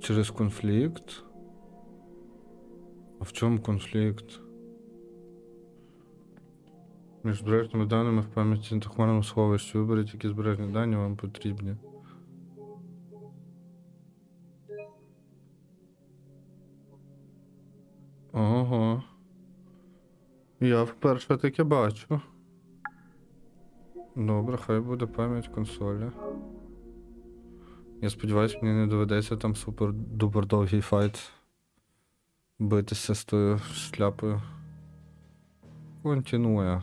Через конфлікт? А в чому конфлікт? Між збереженими даними в пам'яті та хмарному сховищі. Виберіть, які збережені дані вам потрібні. Ого. Я вперше таке бачу. Добре, хай буде пам'ять консолі. Я сподіваюсь, мені не доведеться там супер-дупер довгий файт битися з тою шляпою. Континує.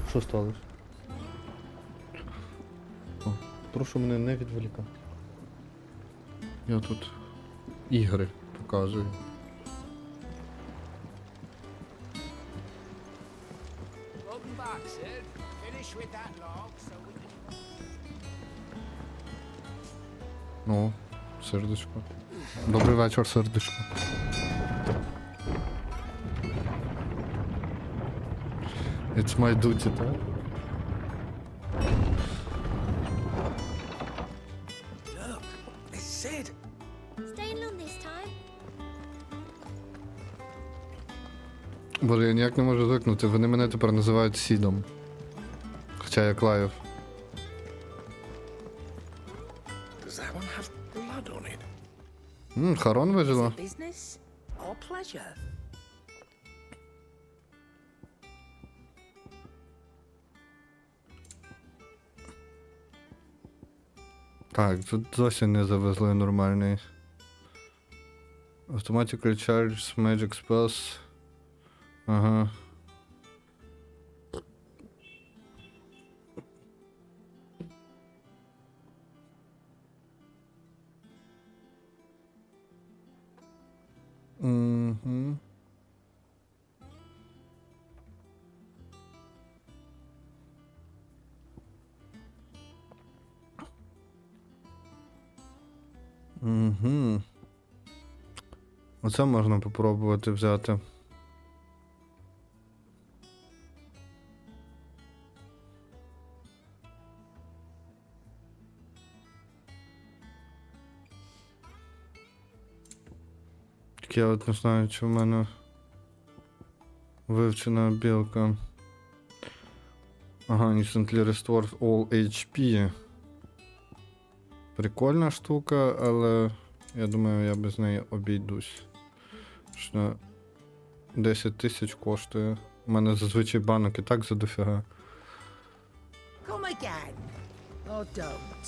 Що сталося? О, прошу мене не відволікати. Я тут ігри показую. О, сердечко. Добрий вечір, сердечко. It's my duty, так? Боже, я ніяк не можу звикнути, вони мене тепер називають Сідом. Хоча я Клайв. Харон вижила. Так, тут досі не завезли нормальний. Automatically charge magic spells. Ага. Угу. Угу. Оце можна попробувати взяти. Я от не знаю, чи в мене вивчена білка. Ага, instantly restores all HP. Прикольна штука, але я думаю, я без неї обійдусь. Що 10 тисяч коштує. У мене зазвичай банок і так за дофіга. Come again. Or don't.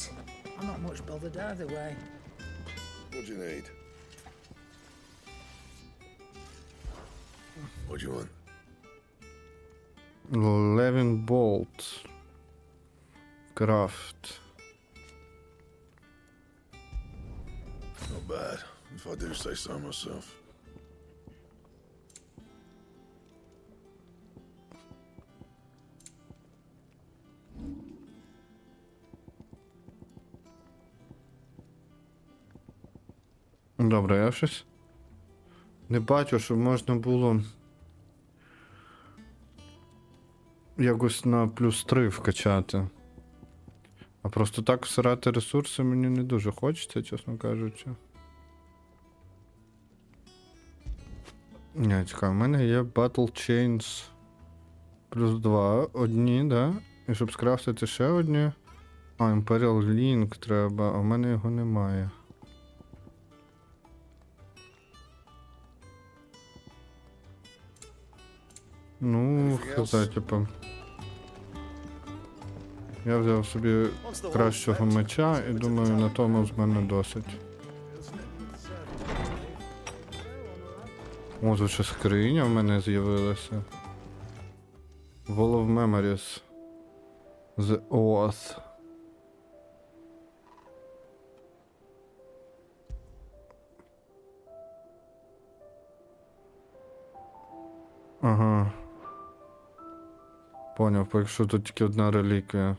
I'm not much bothered either way. What do you need? What do you want? Levin Bolt. Craft. Not bad, if I do say so myself. Добре, я щось не бачу, що можна було якось на плюс 3 вкачати. А просто так всирати ресурси мені не дуже хочеться, чесно кажучи. Ні, чекай, в мене є Battle Chains плюс 2, одні, да? І щоб скрафтити ще одні. А, Imperial Link треба, а в мене його немає. Ну, хз, типу. Я взяв собі кращого меча і думаю, на тому з мене досить. О, тут ще скриня в мене з'явилася. Wall of Memories. The Oath. Ага. Поняв, якщо тут тільки одна реліквія.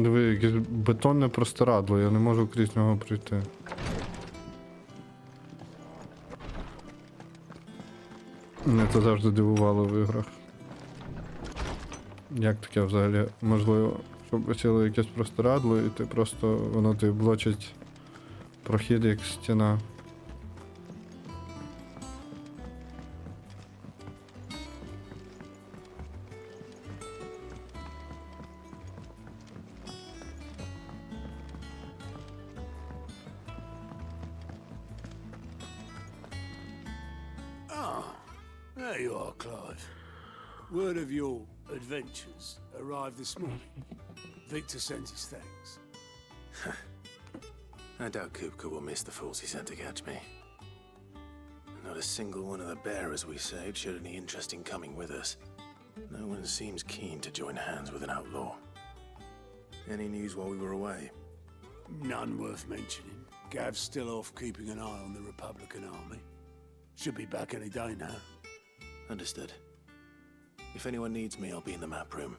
Диви, якесь бетонне простирадло, я не можу крізь нього пройти. Мене це завжди дивувало в іграх. Як таке взагалі можливо, щоб висіло якесь простирадло і ти просто, воно тобі блочить прохід як стіна. There you are, Clive. Word of your adventures arrived this morning. Victor sends his thanks. I doubt Kupka will miss the fools he sent to catch me. Not a single one of the bearers we saved showed any interest in coming with us. No one seems keen to join hands with an outlaw. Any news while we were away? None worth mentioning. Gav's still off keeping an eye on the Republican army. Should be back any day now. Understood. If anyone needs me, I'll be in the map room.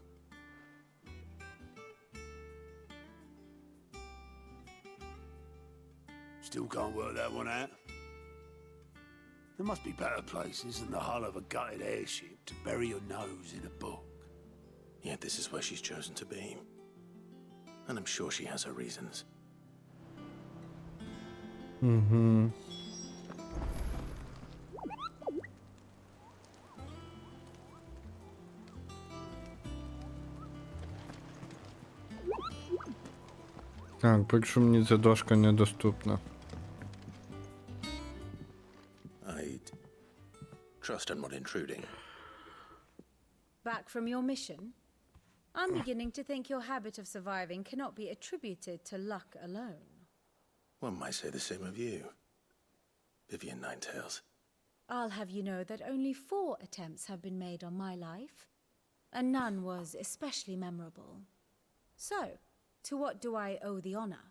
Still can't work that one out. There must be better places than the hull of a gutted airship to bury your nose in a book. Yet this is where she's chosen to be. And I'm sure she has her reasons. Угу. Так, поки що мені ця дошка недоступна. I'd trust I'm not intruding. Back from your mission? I'm beginning to think your habit of surviving cannot be attributed to luck alone. One might say the same of you, Vivian Ninetails. I'll have you know that only 4 attempts have been made on my life, and none was especially memorable. So, to what do I owe the honor?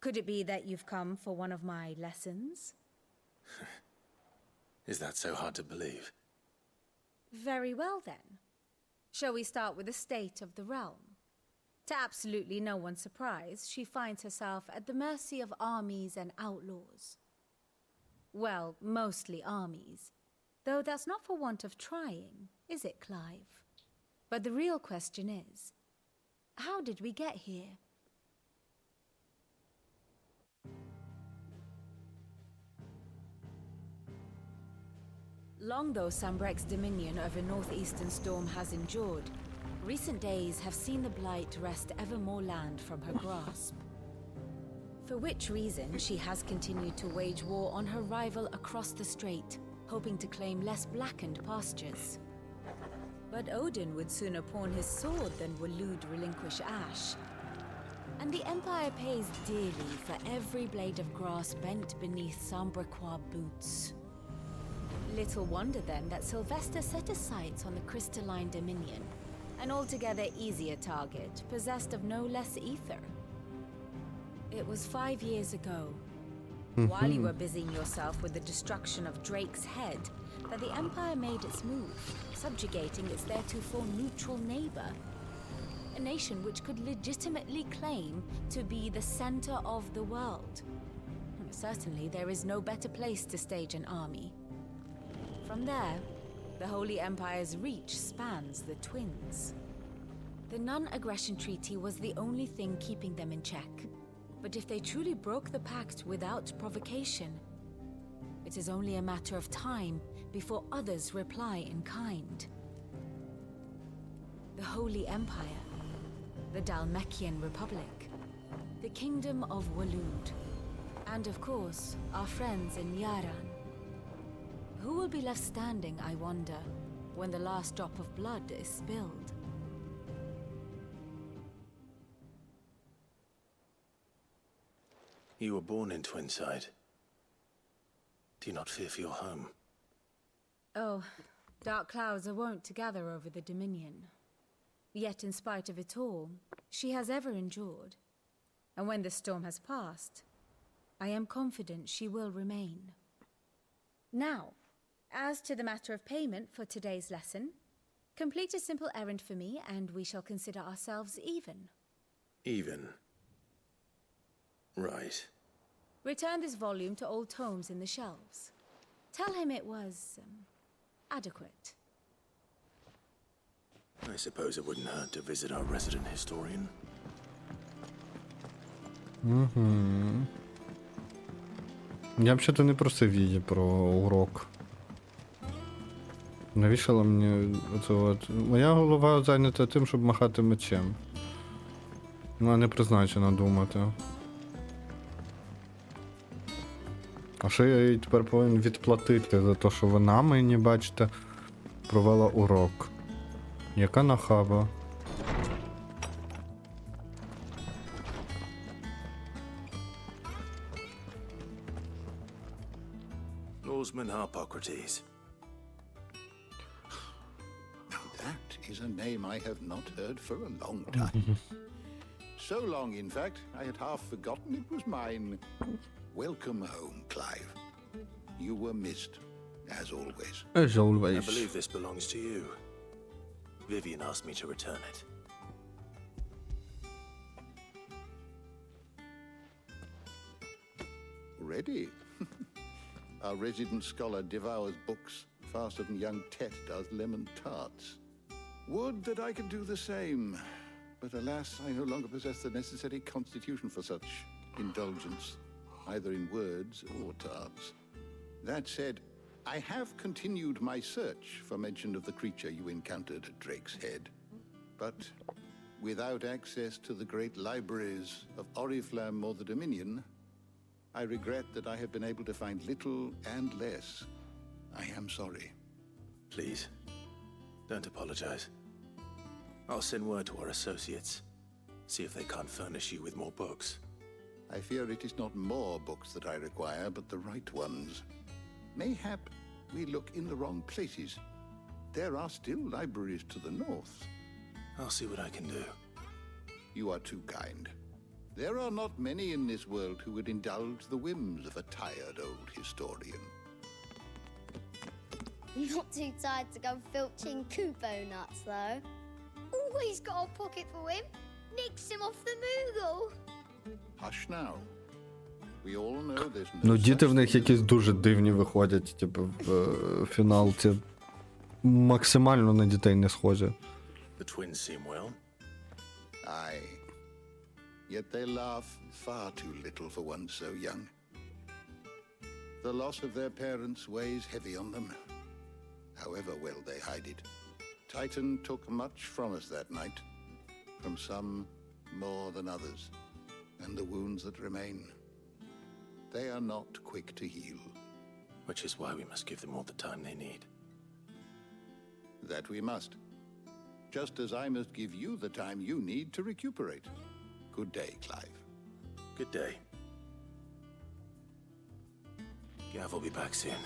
Could it be that you've come for one of my lessons? Is that so hard to believe? Very well then. Shall we start with the state of the realm? To absolutely no one's surprise, she finds herself at the mercy of armies and outlaws. Well, mostly armies. Though that's not for want of trying, is it, Clive? But the real question is, how did we get here? Long though Sambrek's dominion over northeastern Storm has endured, recent days have seen the blight wrest ever more land from her grasp. For which reason she has continued to wage war on her rival across the strait, hoping to claim less blackened pastures. But Odin would sooner pawn his sword than Waloed relinquish Ash. And the Empire pays dearly for every blade of grass bent beneath Sambrequois boots. Little wonder then that Sylvester set his sights on the crystalline dominion, an altogether easier target, possessed of no less ether. It was 5 years ago, while you were busying yourself with the destruction of Drake's head, that the Empire made its move, subjugating its theretofore neutral neighbor, a nation which could legitimately claim to be the center of the world. Certainly, there is no better place to stage an army. From there, the Holy Empire's reach spans the Twins. The non-aggression treaty was the only thing keeping them in check. But if they truly broke the pact without provocation, it is only a matter of time before others reply in kind. The Holy Empire, the Dalmekian Republic, the Kingdom of Waloed, and of course, our friends in Yaran. Who will be left standing, I wonder, when the last drop of blood is spilled? You were born in Twinside. Do you not fear for your home? Oh, dark clouds are wont to gather over the Dominion. Yet in spite of it all, she has ever endured. And when the storm has passed, I am confident she will remain. Now, as to the matter of payment for today's lesson, complete a simple errand for me and we shall consider ourselves even. Even. Right. Return this volume to old tomes in the shelves. Tell him it was adequate. I suppose it wouldn't hurt to visit our resident historian. Я взагалі не просив її про урок. Навішала мені оце от. Моя голова зайнята тим, щоб махати мечем. Вона не призначена думати. А що я їй тепер повинен відплатити за те, що вона мені, бачите, провела урок? Яка нахаба? Norseman Harpocrates. That is a name I have not heard for a long time. So long, in fact, I had half forgotten it was mine. Welcome home, Clive. You were missed, as always. As always. I believe this belongs to you. Vivian asked me to return it. Ready? Our resident scholar devours books faster than young Tet does lemon tarts. Would that I could do the same. But alas, I no longer possess the necessary constitution for such indulgence, either in words or tarts. That said, I have continued my search for mention of the creature you encountered at Drake's Head. But without access to the great libraries of Oriflamme or the Dominion, I regret that I have been able to find little and less. I am sorry. Please, don't apologize. I'll send word to our associates. See if they can't furnish you with more books. I fear it is not more books that I require, but the right ones. Mayhap we look in the wrong places. There are still libraries to the north. I'll see what I can do. You are too kind. There are not many in this world who would indulge the whims of a tired old historian. Not too tired to go filching Kupo nuts, though. Always got a pocket for him. Nicks him off the Moogle. Hush now. We all know there's no Ну, діти в such них thing якісь as дуже дивні виходять, типу, в фіналці. Максимально на дітей не схожі. The twins seem well. Aye. Yet they laugh far too little for one so young. The loss of their parents weighs heavy on them, however well they hide it. Titan took much from us that night, from some more than others, and the wounds that remain, they are not quick to heal. Which is why we must give them all the time they need. That we must. Just as I must give you the time you need to recuperate. Good day, Clive. Good day. Gav will be back soon.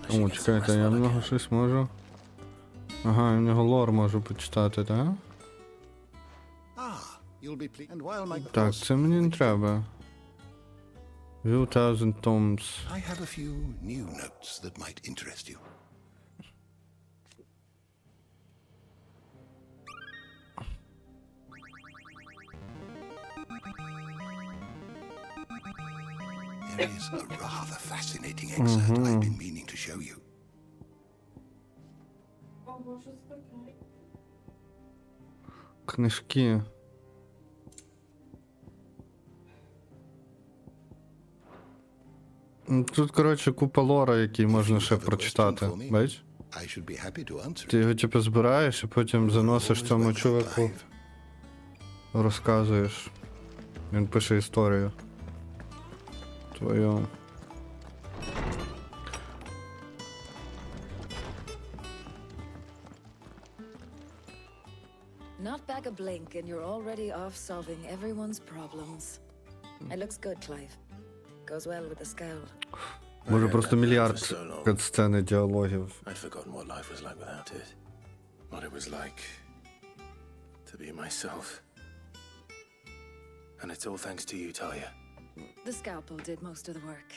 I should О, get some чекайте, rest я while в I нього can. щось можу. Ага, я в нього лор можу почитати, так? Ah, you'll be pleased. And while my Так, це мені не треба. 2000 tomes. I have a few new notes that might interest you. There is a rather fascinating excerpt I've been meaning to show you. Книжки. Тут, коротше, купа лора, який можна ще прочитати. Бачиш? I should be happy to answer Ти it. його типу збираєш і потім заносиш Always цьому welcome, чуваку, Clive. розказуєш. Він пише історію твою. Not back a blink and you're already off solving everyone's problems. It looks good, Clive. Goes well with the scowl. Може I просто hadn't had мільярд that for so long. катсцени діалогів. I'd forgotten what life was like without it. What it was like to be myself. And it's all thanks to you, Talia. The scalpel did most of the work.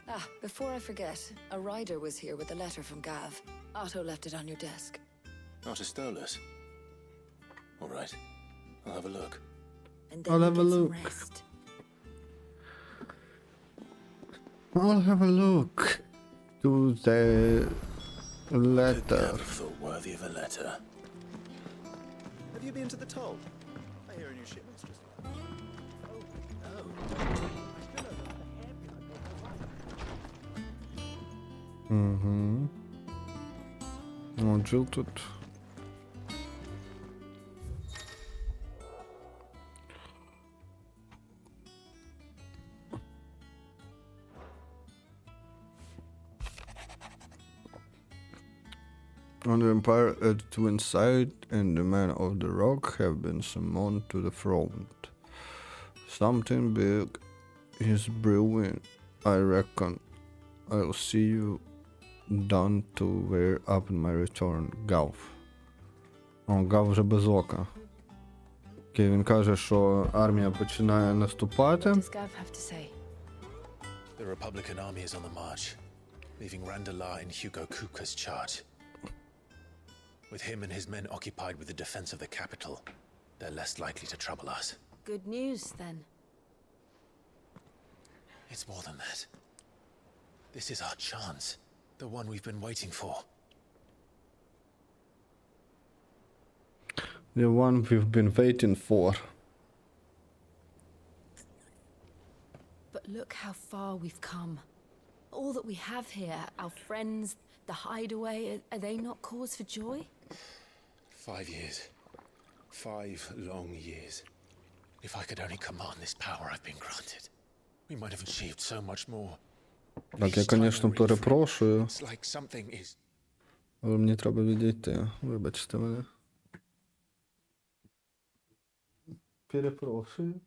Ah, before I forget, a rider was here with a letter from Gav. Otto left it on your desk. Not a stolus. All right. I'll have a look. And I'll then have a get some look. rest. I'll have a look to the Could letter. have thought worthy of a letter. Have you been to the toll? I hear a new shipment's just arrived. Угу. О, Джил тут. On the Empire at Twinside and the Men of the Rock have been summoned to the front. Something big is brewing, I reckon. I'll see you done to wear up in my return, Gulf. О, Гав вже без ока. Окей, він каже, що армія починає наступати. What does Gav have to say? The Republican army is on the march, leaving Randala in Hugo Kuka's charge. With him and his men occupied with the defense of the capital, they're less likely to trouble us. Good news, then. It's more than that. This is our chance, the one we've been waiting for. The one we've been waiting for. But look how far we've come. All that we have here, our friends, the hideaway, are they not cause for joy? 5 years. 5 long years. If I could only command this power I've been granted, we might have achieved so much more. Так, я, Each time I звісно, read through it, перепрошую, it's like something is... але мені треба відійти. Вибачте мене. Перепрошую.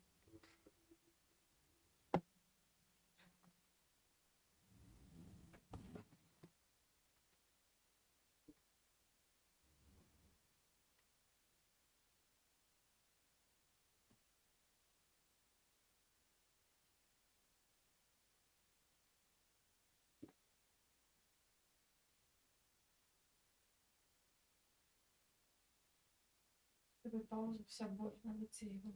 Тебе пауза, вся боль на лице его.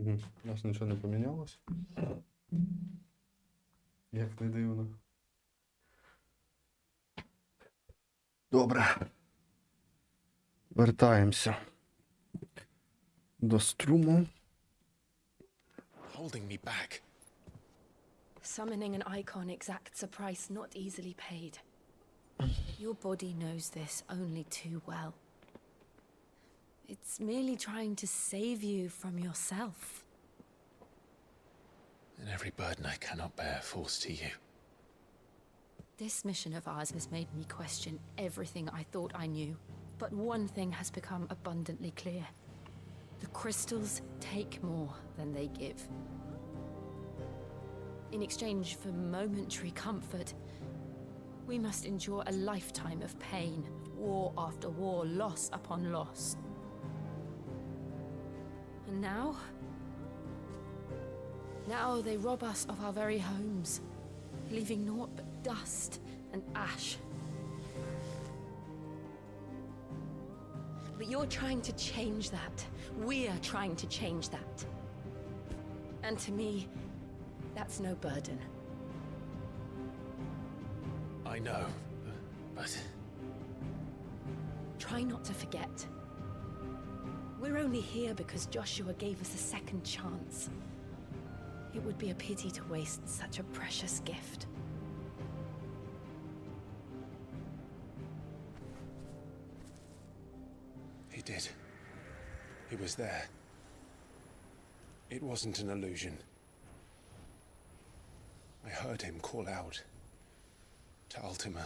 Угу. У нас нічого не помінялось. Як не дивно. Добре. Вертаємося до струму. Holding me back. Summoning an icon exacts a price not easily paid. Your body knows this only too well. It's merely trying to save you from yourself. And every burden I cannot bear falls to you. This mission of ours has made me question everything I thought I knew. But one thing has become abundantly clear. The crystals take more than they give. In exchange for momentary comfort, we must endure a lifetime of pain, war after war, loss upon loss. And now they rob us of our very homes, leaving naught but dust and ash. But you're trying to change that. We're trying to change that. And to me, that's no burden. I know, but... Try not to forget. We're only here because Joshua gave us a second chance. It would be a pity to waste such a precious gift. He did. He was there. It wasn't an illusion. I heard him call out to Ultima.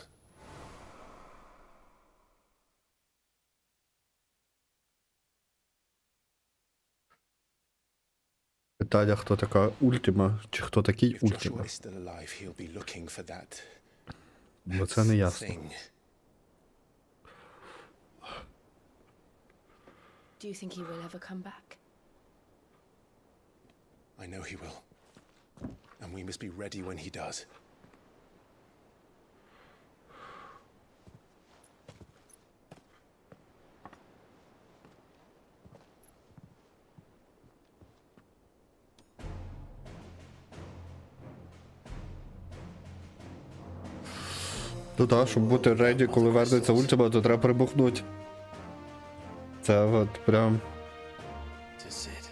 Питання, хто така Ультима, чи хто такий If Joshua Ультима? is still alive, he'll be looking for that Бо це не ясно. thing. Do you think he will ever come back? I know he will. And we must be ready when he does. Ну так, щоб бути реді, коли вернеться Ультима, то треба прибухнути. Це от прям... To sit.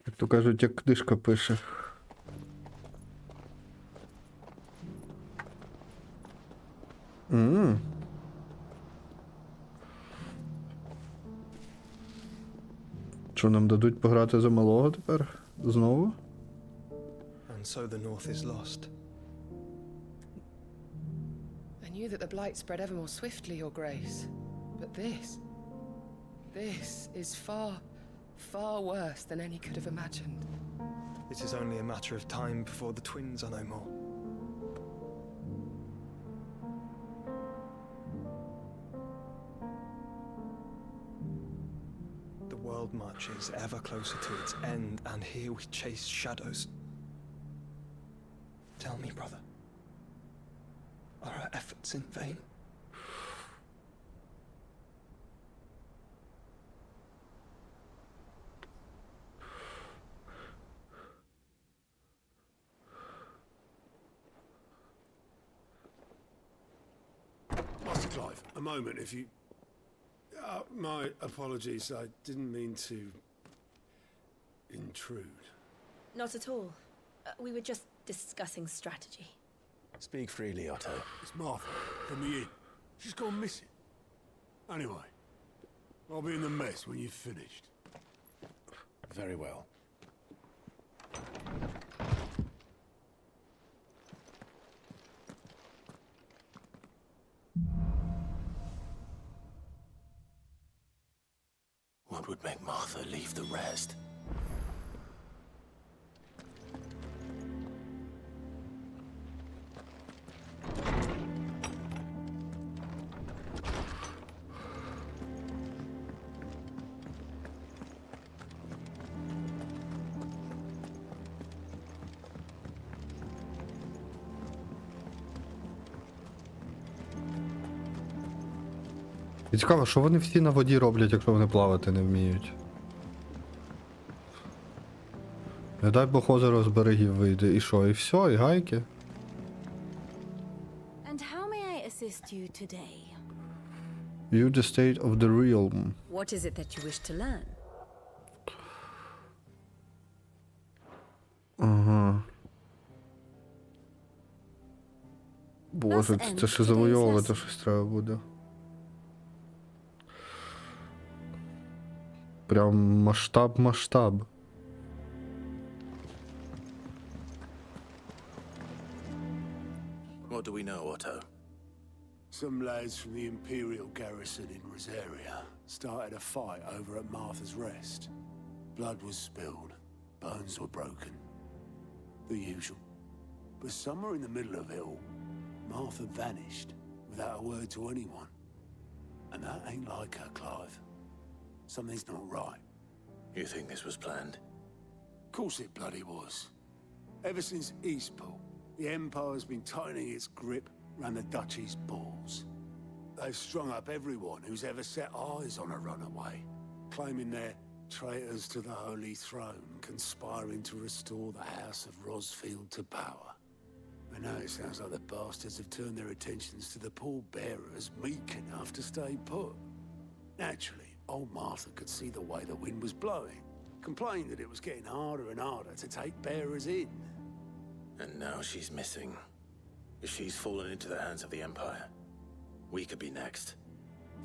Як то кажуть, як книжка пише. Що, нам дадуть пограти за малого тепер? Знову? And so the North is lost. I knew that the blight spread ever more swiftly, Your Grace. But this is far, far worse than any could have imagined. It is only a matter of time before the twins are no more. The world marches ever closer to its end, and here we chase shadows. Tell me, brother, are our efforts in vain? Master Clive, a moment, if you... my apologies, I didn't mean to... intrude. Not at all. We were just discussing strategy. Speak freely, Otto. It's Martha, from the inn. She's gone missing. Anyway, I'll be in the mess when you've finished. Very well. What would make Martha leave the rest? І цікаво, що вони всі на воді роблять, якщо вони плавати не вміють. Не дай Бог озеро з берегів вийде. І що, і все, і гайки? And how may I assist you today? You the state of the realm. What is it that you wish to learn? Ага. Боже, це ще завойовувати щось треба буде. Прям масштаб. What do we know, Otto? Some lads from the Imperial garrison in Rosaria started a fight over at Martha's Rest. Blood was spilled, bones were broken. The usual. But somewhere in the middle of it all, Martha vanished without a word to anyone. And that ain't like her, Clive. Something's not right. You think this was planned? Course it bloody was. Ever since Eastpool, the Empire's been tightening its grip round the Duchy's balls. They've strung up everyone who's ever set eyes on a runaway, claiming they're traitors to the Holy Throne, conspiring to restore the House of Rosfield to power. And now it sounds like the bastards have turned their attentions to the pallbearers meek enough to stay put. Naturally, old Martha could see the way the wind was blowing, complained that it was getting harder and harder to take bearers in. And now she's missing. If she's fallen into the hands of the Empire, we could be next.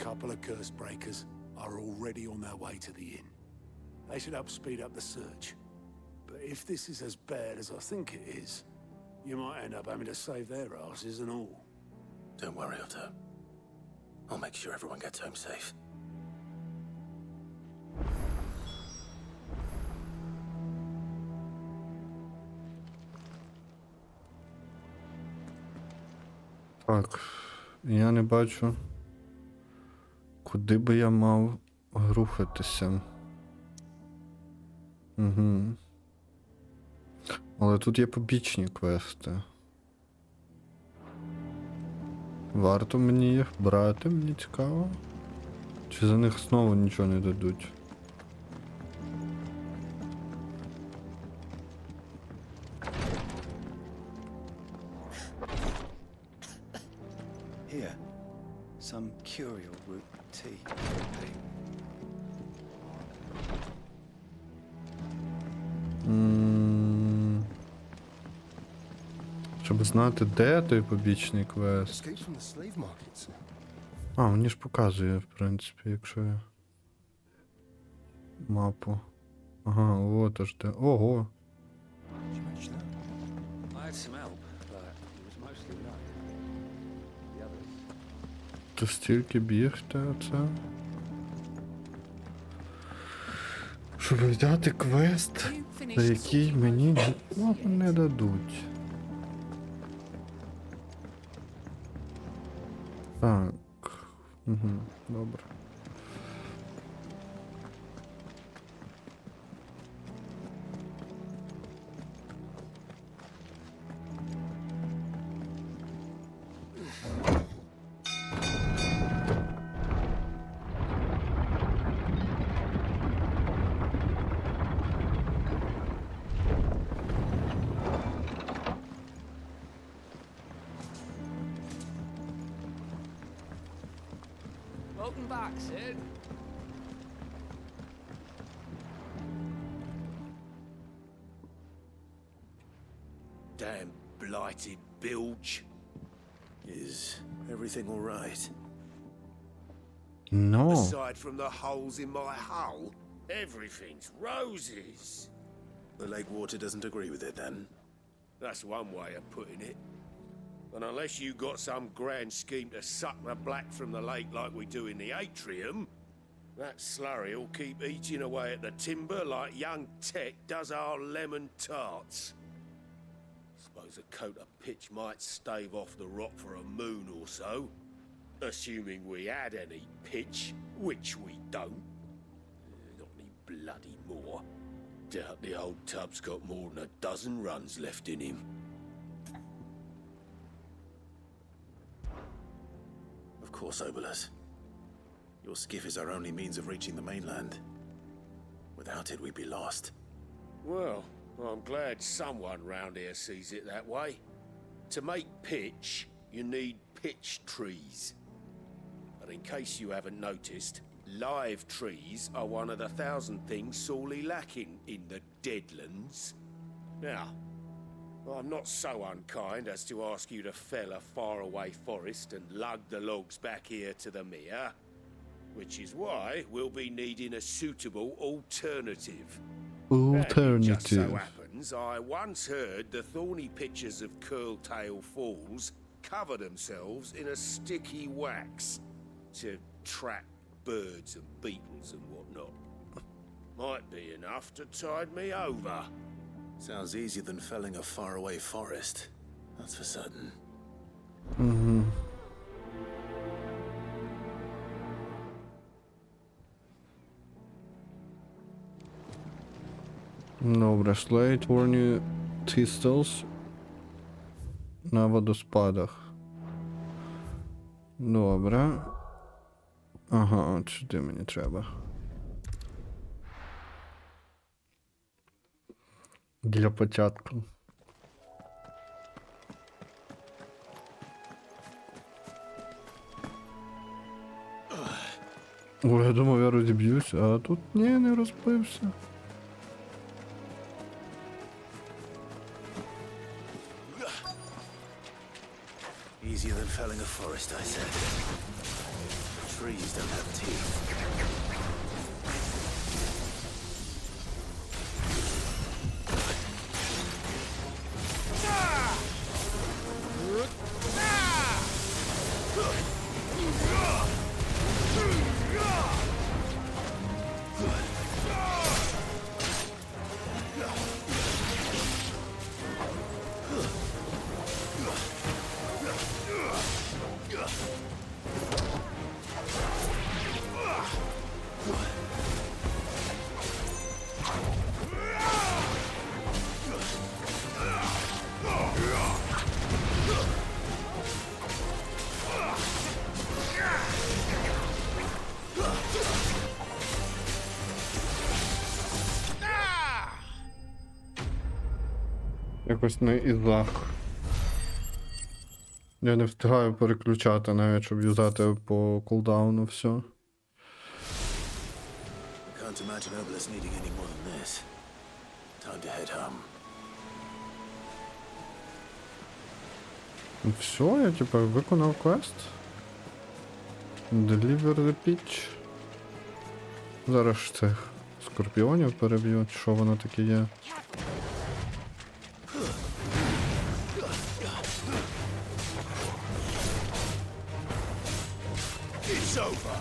Couple of curse breakers are already on their way to the inn. They should help speed up the search. But if this is as bad as I think it is, you might end up having to save their asses and all. Don't worry, Otto. I'll make sure everyone gets home safe. Так, я не бачу, куди би я мав рухатися. Угу. Але тут є побічні квести. Варто мені їх брати, мені цікаво. Чи за них знову нічого не дадуть? Here, some curial root tea. Щоб знати, де той побічний квест. А, мені ж показує, в принципі, якщо я... Мапу. Ага, от аж де. Ого! То стільки бігти, оце. Щоб взяти квест, за який мені нічого не дадуть. Так. Угу, добре. Welcome back, Sid. Damn blighted bilge. Is everything all right? No. Aside from the holes in my hull, everything's roses. The lake water doesn't agree with it, then? That's one way of putting it. And unless you got some grand scheme to suck the black from the lake like we do in the atrium, that slurry'll keep eating away at the timber like young Tech does our lemon tarts. Suppose a coat of pitch might stave off the rot for a moon or so, assuming we had any pitch, which we don't. Not any bloody more. Doubt the old tub's got more than a dozen runs left in him. Of course, Obolus. Your skiff is our only means of reaching the mainland. Without it, we'd be lost. Well, I'm glad someone round here sees it that way. To make pitch, you need pitch trees. But in case you haven't noticed, live trees are one of the 1,000 things sorely lacking in the Deadlands. Now, I'm not so unkind as to ask you to fell a faraway forest and lug the logs back here to the mere, which is why we'll be needing a suitable alternative. And it just so happens, I once heard the thorny pitchers of Curltail Falls cover themselves in a sticky wax to trap birds and beetles and whatnot. Might be enough to tide me over. Sounds easier than felling a faraway forest. That's for certain. Добре, слей творні тістелс на водоспадах. Добре. Ага, от сюди мені треба. Для початку. Ой, я думав, я розіб'юсь, а тут ні, не розбився. Easier than felling a forest, I said. Trees don't have teeth. Якось не ізах. Я не встигаю переключати навіть, щоб юзати по кулдауну все. Can't imagine Obelisk needing any more than this. Time to head home. Все, я типа виконав квест. Deliver the pitch. Зараз ж цих скорпіонів переб'ють, що воно таке є. It's over.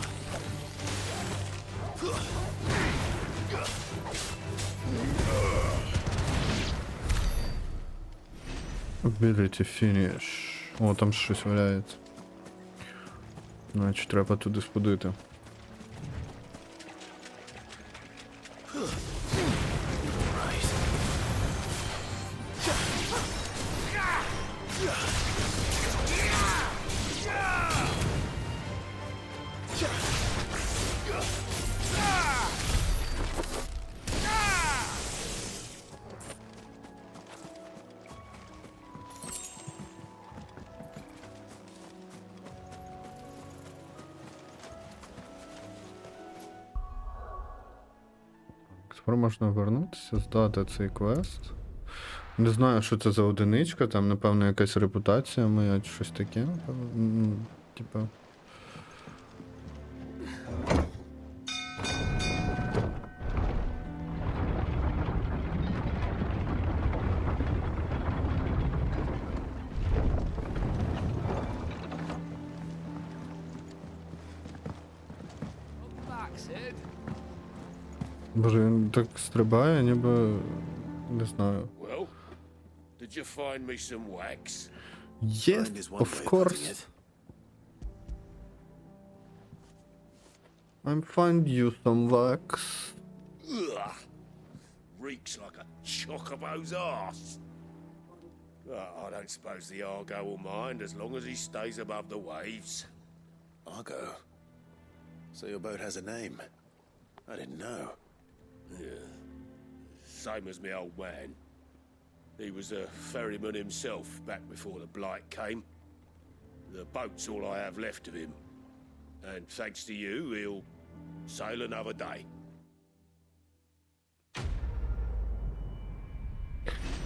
Ability finish. О, там щось валяється. Значить, треба туди сходити. Тепер можна вернутися, здати цей квест. Не знаю, що це за одиничка, там, напевно, якась репутація моя, чи щось таке, напевно. Типа. Боже, він так стрибає, ніби... не знаю. Well, did you find me some wax? Yes, of course. I find you some wax. Ugh. Reeks like a chocobo's arse. I don't suppose the Argo will mind as long as he stays above the waves. Argo? So your boat has a name. I didn't know. Yeah. Same as my old man. He was a ferryman himself back before the blight came. The boat's all I have left of him. And thanks to you, he'll sail another day.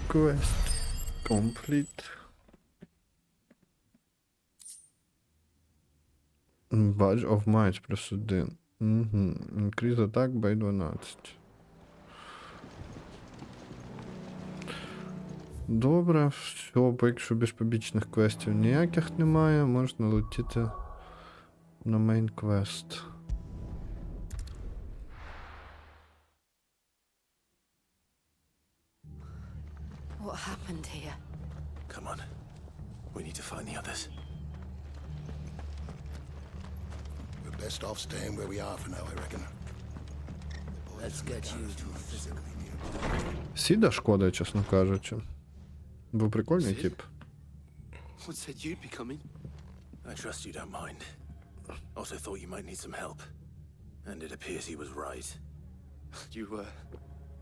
Quest complete. Badge of Might +1. Угу. Increase attack by 12. Добре, все, якщо більш побічних квестів ніяких немає, можна летіти на мейн квест. What happened here? Come on. We need to find the others. We're best off staying where we are for now, I reckon. Let's get you to physically Сіда шкода, чесно кажучи. Бо прикольний тип. What said you'd be coming? I trust you don't mind. Also thought you might need some help. And it appears he was right. You,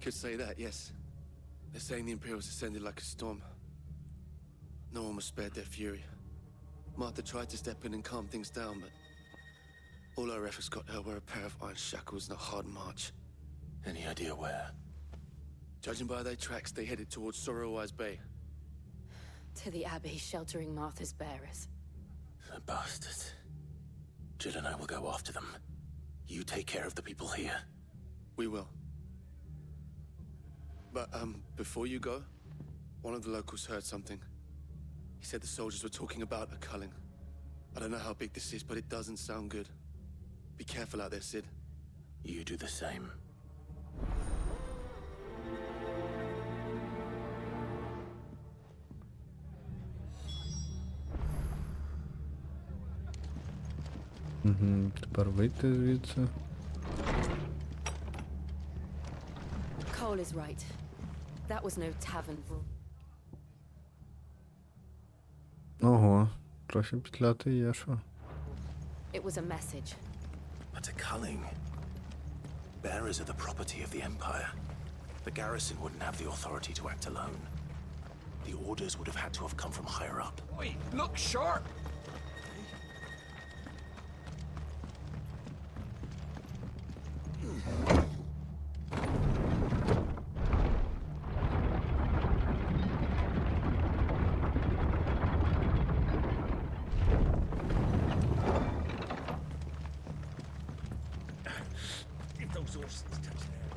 could say that, yes. They're saying the Imperials descended like a storm. No one was spared their fury. Martha tried to step in and calm things down, but all our efforts got her were a pair of iron shackles and a hard march. Any idea where? Judging by their tracks, they headed towards Sorrowwise Bay. To the Abbey sheltering Martha's bearers. The bastards. Jill and I will go after them. You take care of the people here. We will. But, before you go, one of the locals heard something. He said the soldiers were talking about a culling. I don't know how big this is, but it doesn't sound good. Be careful out there, Sid. You do the same. Угу, тепер вийти звідси. Cole is right. That was no tavern brawl. Ого, трохи петляти є, що. It was a message. But a culling. Bearers are the property of the Empire. The garrison wouldn't have the authority to act alone. The orders would have had to have come from higher up. Wait, look sharp! If those horses touch there.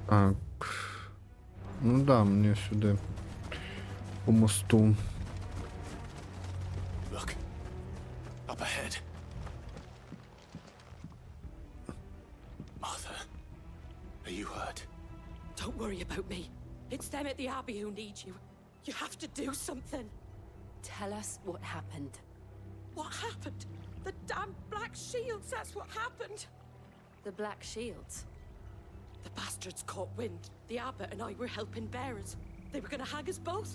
Так. Ну да, мені сюди. По мосту. Look. Up ahead. Martha. Are you hurt? Don't worry about me. It's them at the Abbey who need you. You have to do something. Tell us what happened. What happened? The damn Black Shields, that's what happened. The Black Shields? The bastards caught wind. The abbot and I were helping bearers. They were gonna hang us both.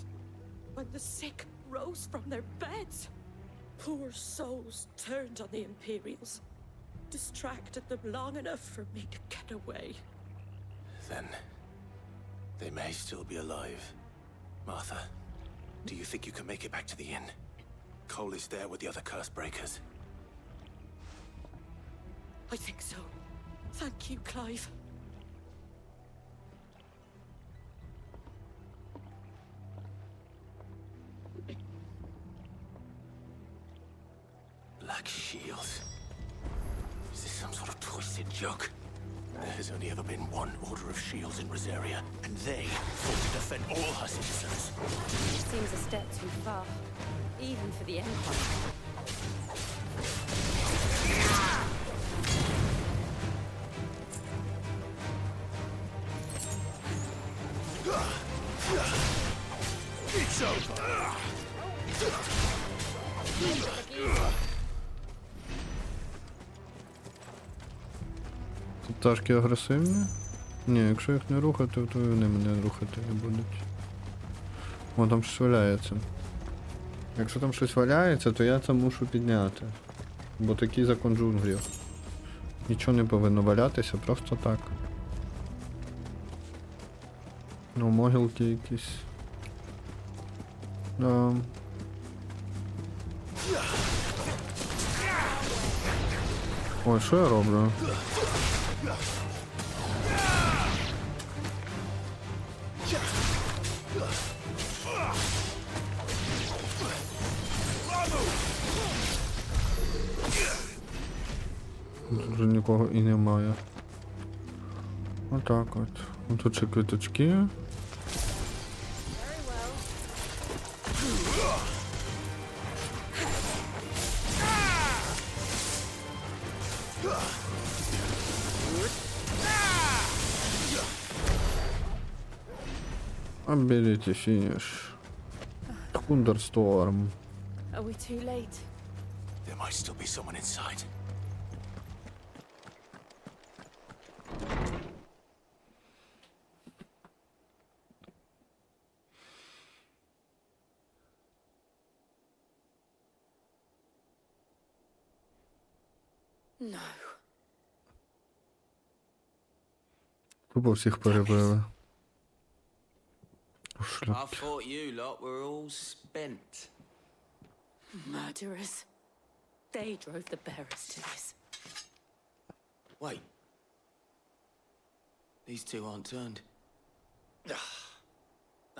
When the sick rose from their beds, poor souls turned on the Imperials. Distracted them long enough for me to get away. Then they may still be alive. Martha, do you think you can make it back to the inn? Cole is there with the other curse breakers. I think so. Thank you, Clive. Black Shields. Is this some sort of twisted joke? There has only ever been one order of shields in Rosaria, and they fought to defend all her citizens. Seems a step too far, even for the Empire. It's over! Тут пташки агресивні? Ні, якщо їх не рухати, то вони мене рухати не будуть. О, там щось валяється. Якщо там щось валяється, то я це мушу підняти. Бо такий закон джунглів. Нічого не повинно валятися, просто так. Ну, могилки якісь. Ой, що я роблю? Тут вже нікого і немає. Отак от. Тут ще квіточки. Ability finish. Thunderstorm. Are we too late? There might still be someone inside. No. Тупо всіх перебили. I thought you lot were all spent. Murderers. They drove the bearers to this. Wait. These two aren't turned.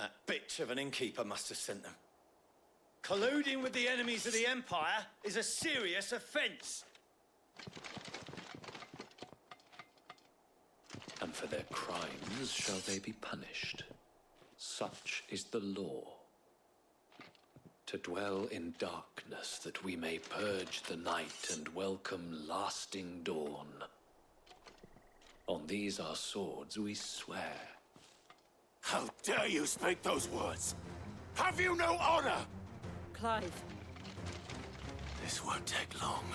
That bitch of an innkeeper must have sent them. Colluding with the enemies of the Empire is a serious offense. And for their crimes shall they be punished. Such is the law. To dwell in darkness that we may purge the night and welcome lasting dawn. On these our swords we swear. How dare you speak those words? Have you no honor? Clive. This won't take long.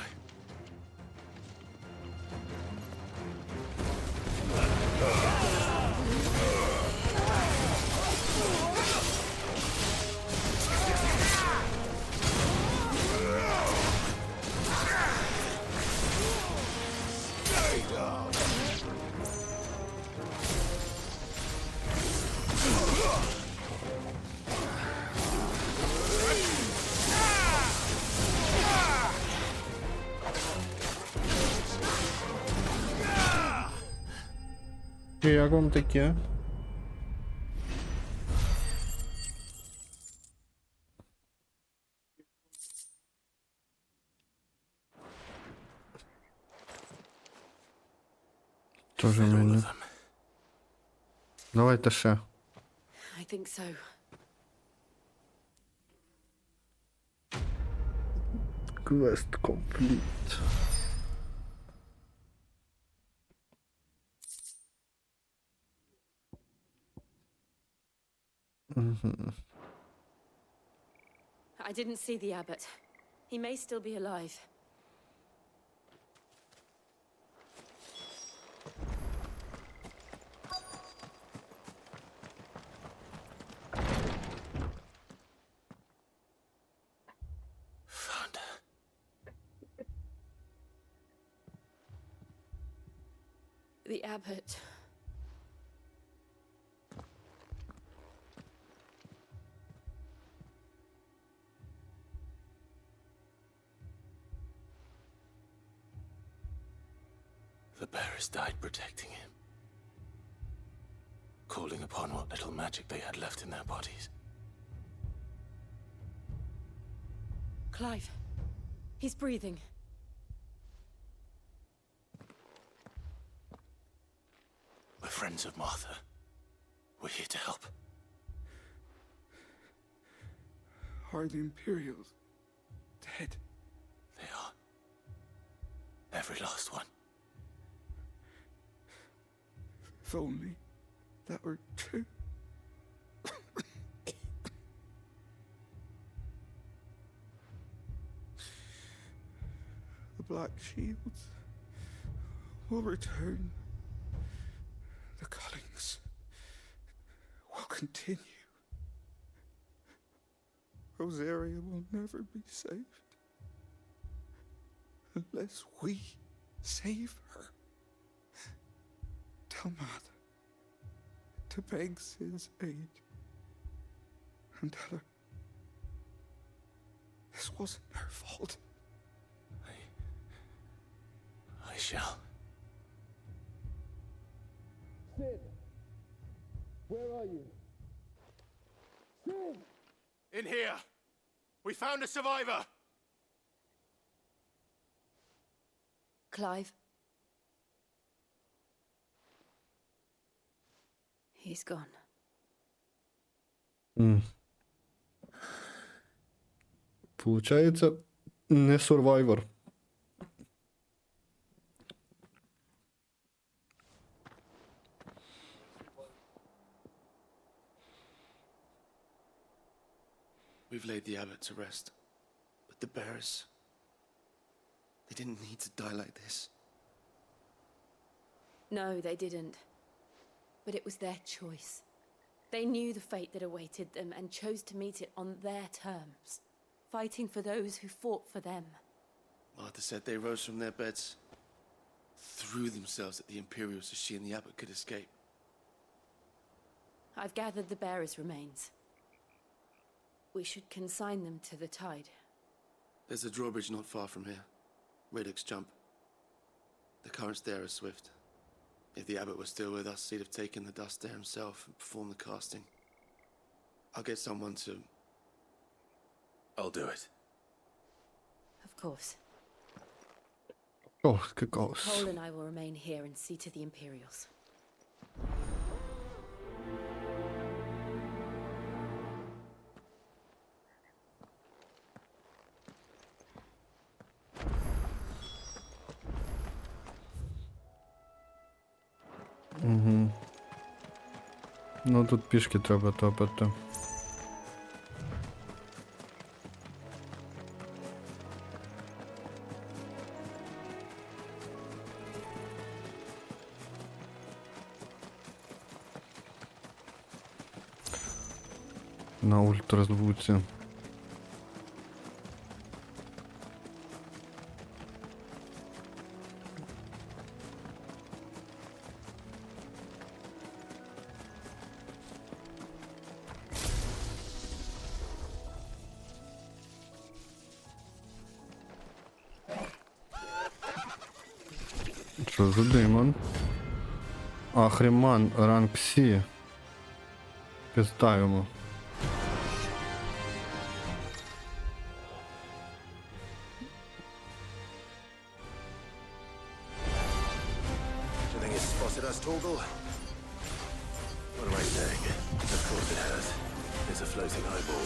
І як вам таке? Тоже мені. Давайте ще. I think so. Quest complete. I didn't see the abbot. He may still be alive. Found her. The abbot. The bearers died protecting him, calling upon what little magic they had left in their bodies. Clive. He's breathing. friends of Martha. We're here to help. Are the Imperials dead? They are. Every last one. If only that were true. The Black Shields will return. The cullings will continue. Rosaria will never be saved unless we save her. Tell Mother to beg Sid's aid and tell her this wasn't her fault. I shall. Sid! Where are you? Sid! In here! We found a survivor! Clive. He's gone. Получається, не сурвайвор. We've laid the abbot to rest. But the bearers... they didn't need to die like this. No, they didn't. But it was their choice. They knew the fate that awaited them and chose to meet it on their terms, fighting for those who fought for them. Martha said they rose from their beds, threw themselves at the Imperials so she and the abbot could escape. I've gathered the bearers' remains. We should consign them to the tide. There's a drawbridge not far from here. Radix jump. The currents there are swift. If the abbot was still with us, he'd have taken the dust there himself and performed the casting. I'll get someone to... I'll do it. Of course. Oh, course. Cole and I will remain here and see to the Imperials. Угу. Ну тут пішки треба топати. На ультразвуці. Що за демон? Ахріман, ранг Сі. Піздаємо. Do you think it's spotted us, Torgal? What am I saying? Of course it has. It's a floating eyeball.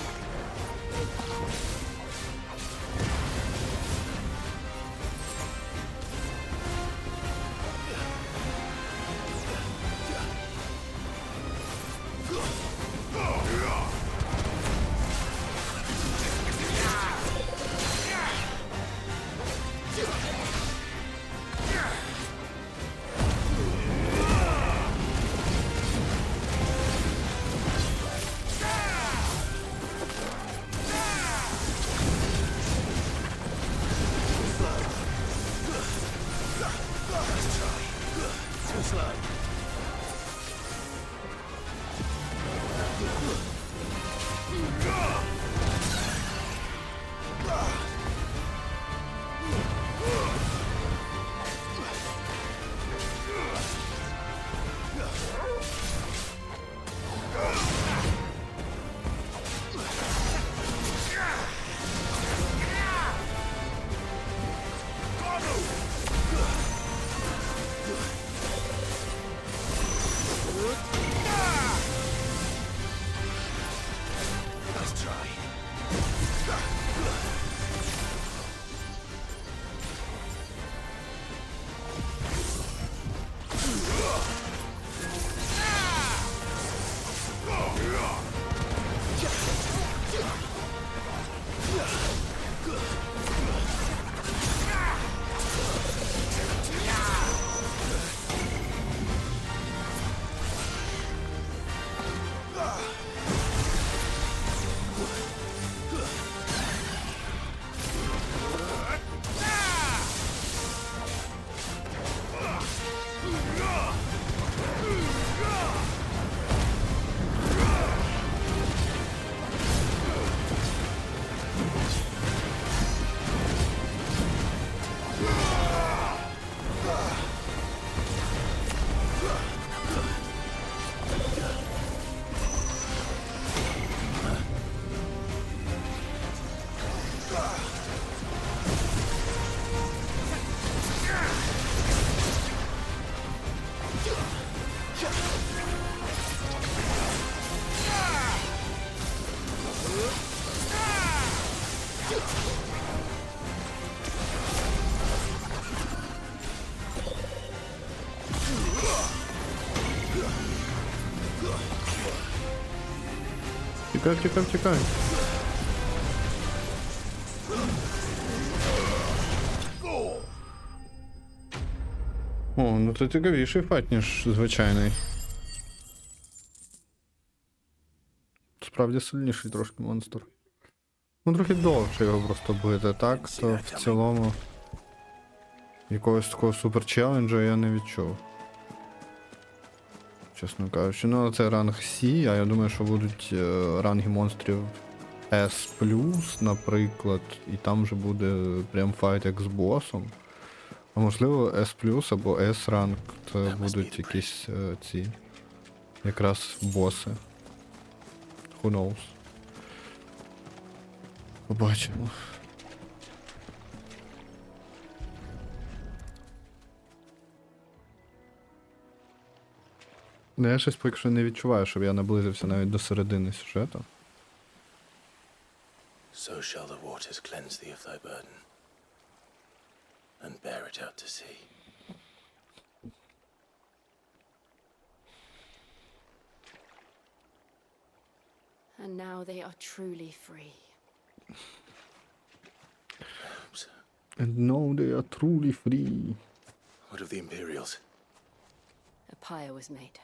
Тікай, тікай, тікай. О, ну це цікавіший файт, ніж звичайний. Справді сильніший трошки монстр. Ну трохи довше його просто бити, так? То в цілому якогось такого супер челенджа я не відчув. Чесно кажучи, ну це ранг C, а я думаю, що будуть ранги монстрів S+, наприклад, і там вже буде прям файт як з босом. А можливо S+, або S ранг, це будуть якісь ці якраз боси. Who knows? Побачимо. Ну, я щось поки що не відчуваю, щоб я наблизився навіть до середини сюжету. So shall the waters cleanse thee of thy burden, and bear it out to sea. And now they are truly free. And now they are truly free. What of the Imperials? A pyre was made.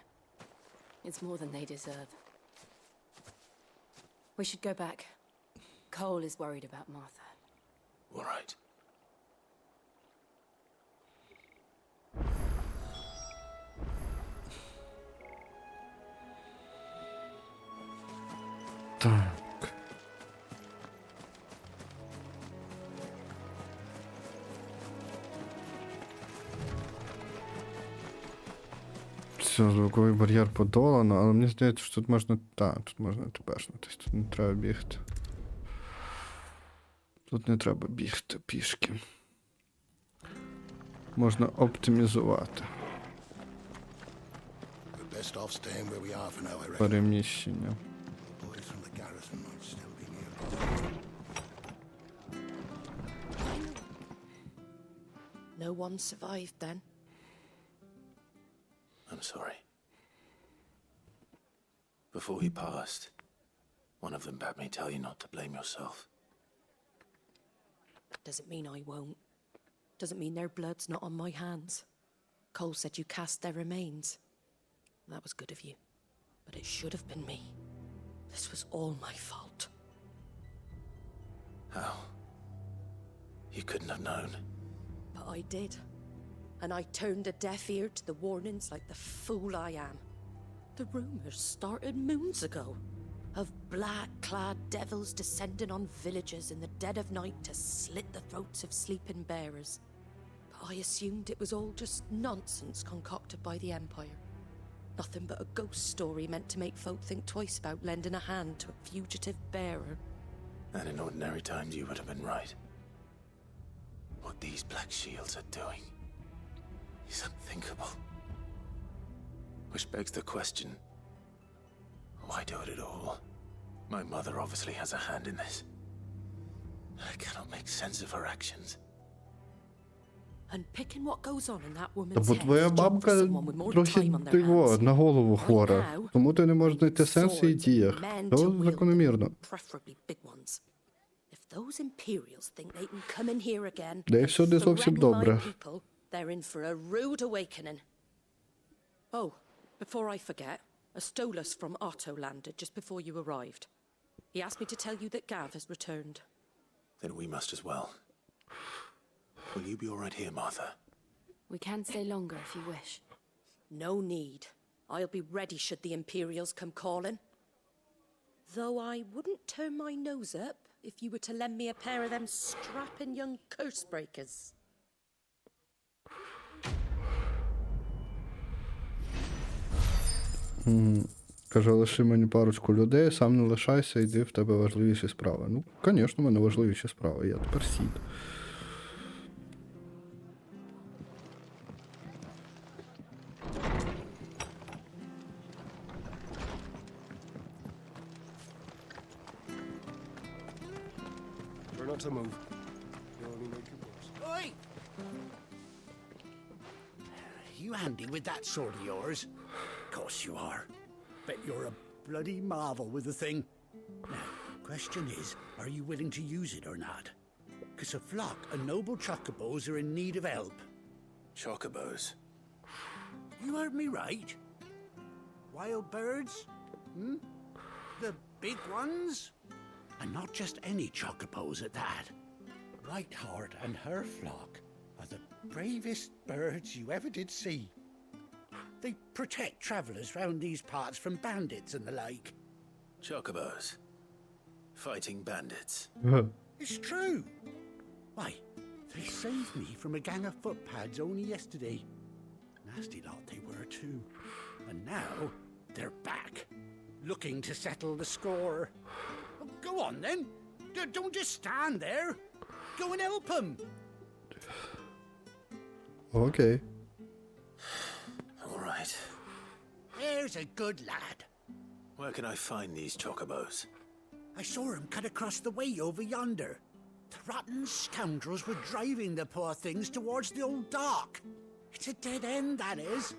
It's more than they deserve. We should go back. Cole is worried about Martha. All right. Так. Все, звуковий бар'єр подолано, але мені здається, що тут можна... Так, тут можна тепешнутись, тут не треба бігти. Тут не треба бігти пішки. Можна оптимізувати. Переміщення. No one survived then. I'm sorry. Before he passed, one of them bade me tell you not to blame yourself. Doesn't mean I won't. Doesn't mean their blood's not on my hands. Cole said you cast their remains. That was good of you. But it should have been me. This was all my fault. How? You couldn't have known. But I did. And I turned a deaf ear to the warnings like the fool I am. The rumors started moons ago. Of black-clad devils descending on villages in the dead of night to slit the throats of sleeping bearers. But I assumed it was all just nonsense concocted by the Empire. Nothing but a ghost story meant to make folk think twice about lending a hand to a fugitive bearer. And in ordinary times you would have been right. What these black shields are doing is unthinkable. Which begs the question, why do it at all? My mother obviously has a hand in this. I cannot make sense of her actions. And picking what goes on in that Та woman's бо head твоя is job for бабка someone with more трохи time on their hands. на голову Right хвора. now, Тому ти не можеш знайти сенс в її діях. men То to wield them, закономірно. preferably big ones. If those Imperials think they can come in here again Да і and все не зовсім threaten добре. my people, they're in for a rude awakening. Oh, before I forget, a Stolas from Otto landed just before you arrived. He asked me to tell you that Gav has returned. Then we must as well. Will you be all right here, Martha? We can stay longer if you wish. No need. I'll be ready should the Imperials come calling. Though I wouldn't turn my nose up if you were to lend me a pair of them strapping young curse breakers. Каже, лиши мені парочку людей, сам не лишайся, йди, в тебе важливіші справи. Ну, звісно, в мене важливіші справи, я тепер сід. Try not to move. You'll only make it worse. Oi! You handy with that sword of yours? Course you are. Bet you're a bloody marvel with the thing. Now, question is, are you willing to use it or not? Because a flock of noble chocobos are in need of help. Chocobos? You heard me right. Wild birds? Hmm? The big ones? And not just any chocobos at that. Whiteheart and her flock are the bravest birds you ever did see. They protect travelers round these parts from bandits and the like. Chocobos? Fighting bandits? It's true. Why, they saved me from a gang of footpads only yesterday. Nasty lot they were too. And now, they're back, looking to settle the score. Oh, go on then. Don't just stand there. Go and help them. Okay. All right. There's a good lad. Where can I find these chocobos? I saw him cut across the way over yonder. The rotten scoundrels were driving the poor things towards the old dock. It's a dead end, that is.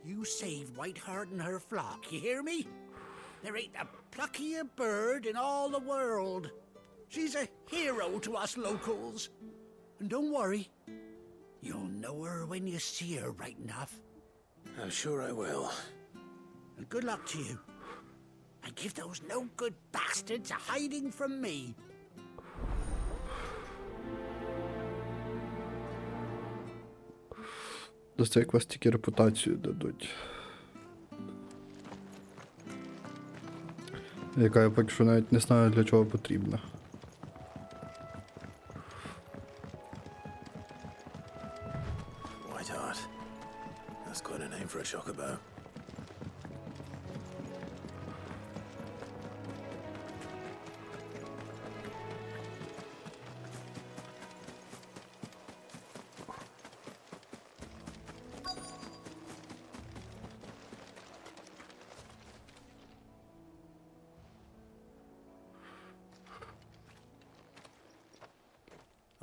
You save Whiteheart and her flock, you hear me? There ain't a pluckier bird in all the world. She's a hero to us locals. And don't worry, you'll know her when you see her right enough. I'm sure I will. And good luck to you. And give those no-good bastards a hiding from me. За цей квест тільки репутацію дадуть. Яка я поки що навіть не знаю, для чого потрібна. Whiteheart. That's quite a name for a chocobo.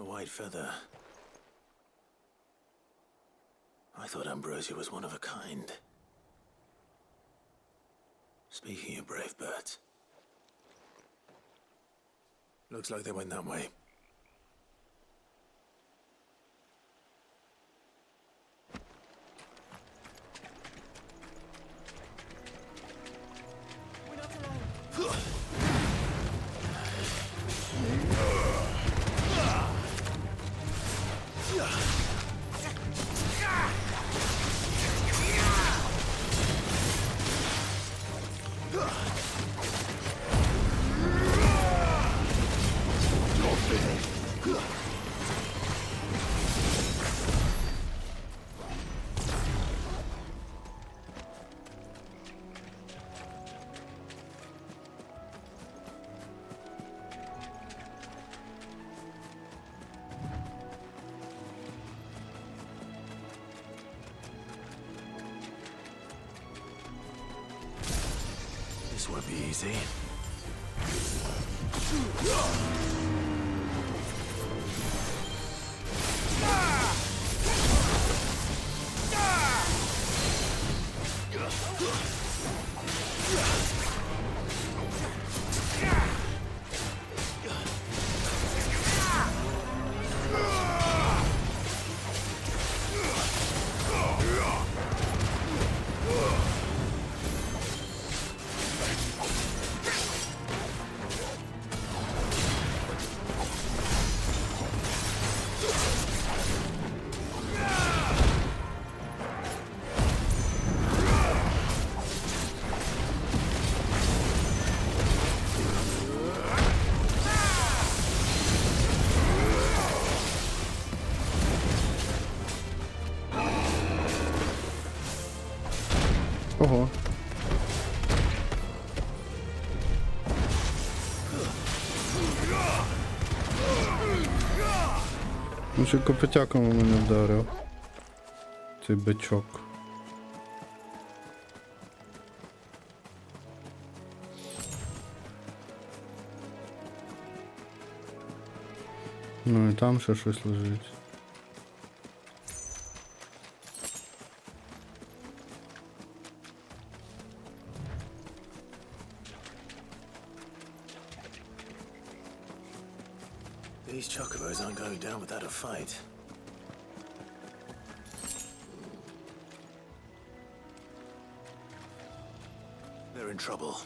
A white feather. I thought Ambrosia was one of a kind. Speaking of brave birds. Looks like they went that way. We're not alone. This won't be easy. Ого. Ну ще копотяком у мене вдарив. Цей бичок. Ну і там ще щось лежить. These chocobos aren't going down without a fight. They're in trouble.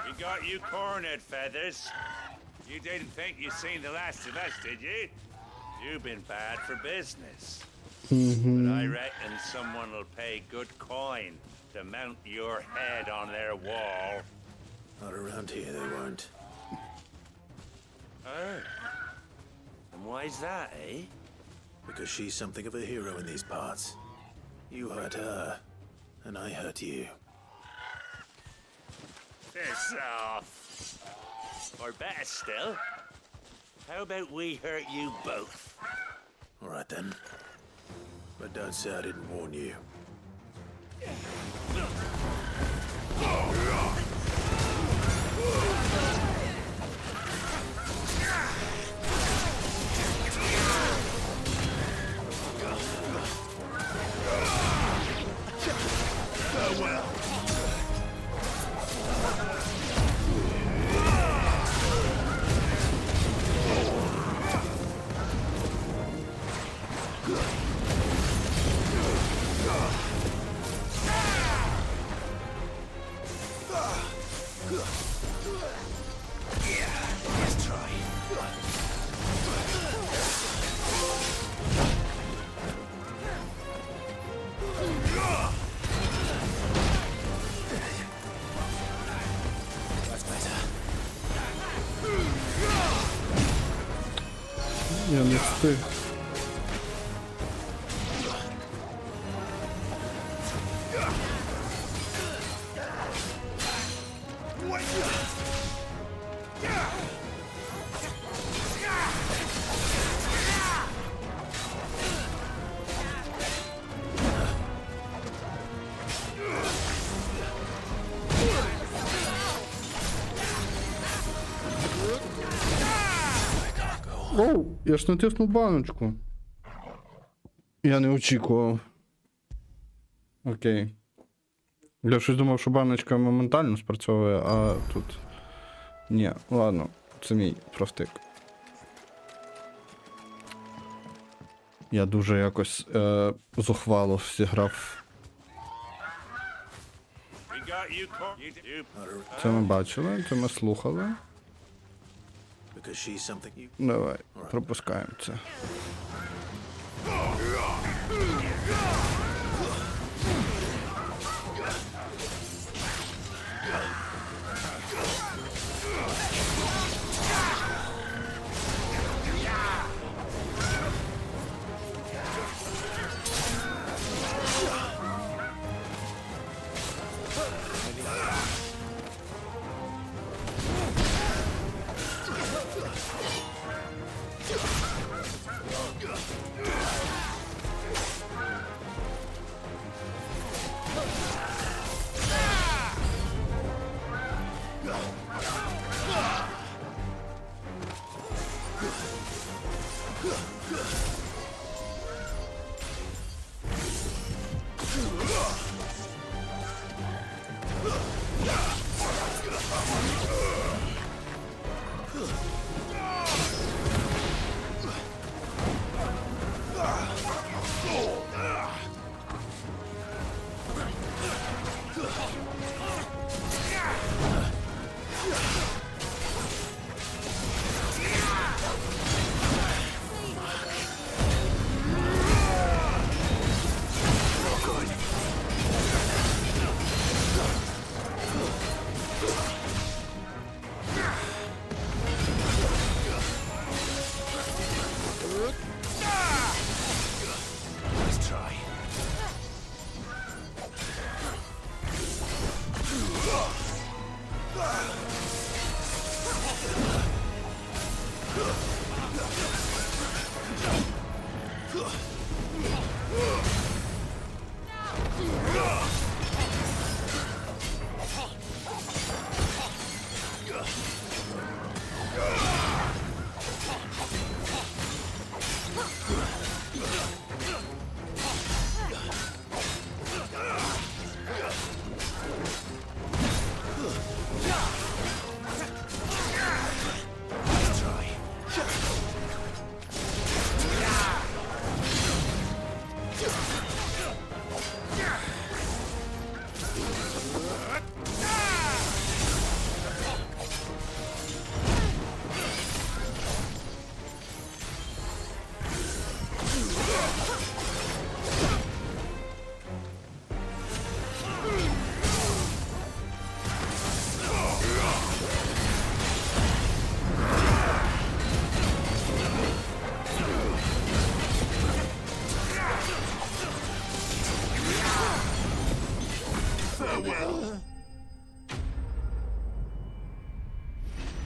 We got you cornered, Feathers. You didn't think you'd seen the last of us, did you? You've been bad for business. But I reckon someone will pay good coin to mount your head on their wall. Not around here, they won't. Oh. And why's that, eh? Because she's something of a hero in these parts. You hurt her, and I hurt you. Piss off. Or better still, how about we hurt you both? All right then. But don't say I didn't warn you. Farewell. Я не встиг. Оу, я ж натиснув баночку. Я не очікував. Окей. Я щось думав, що баночка моментально спрацьовує, а тут... Ні, ладно, це мій простик. Я дуже якось зухвало зіграв. Це ми бачили, це ми слухали. Давай, пропускаємо це.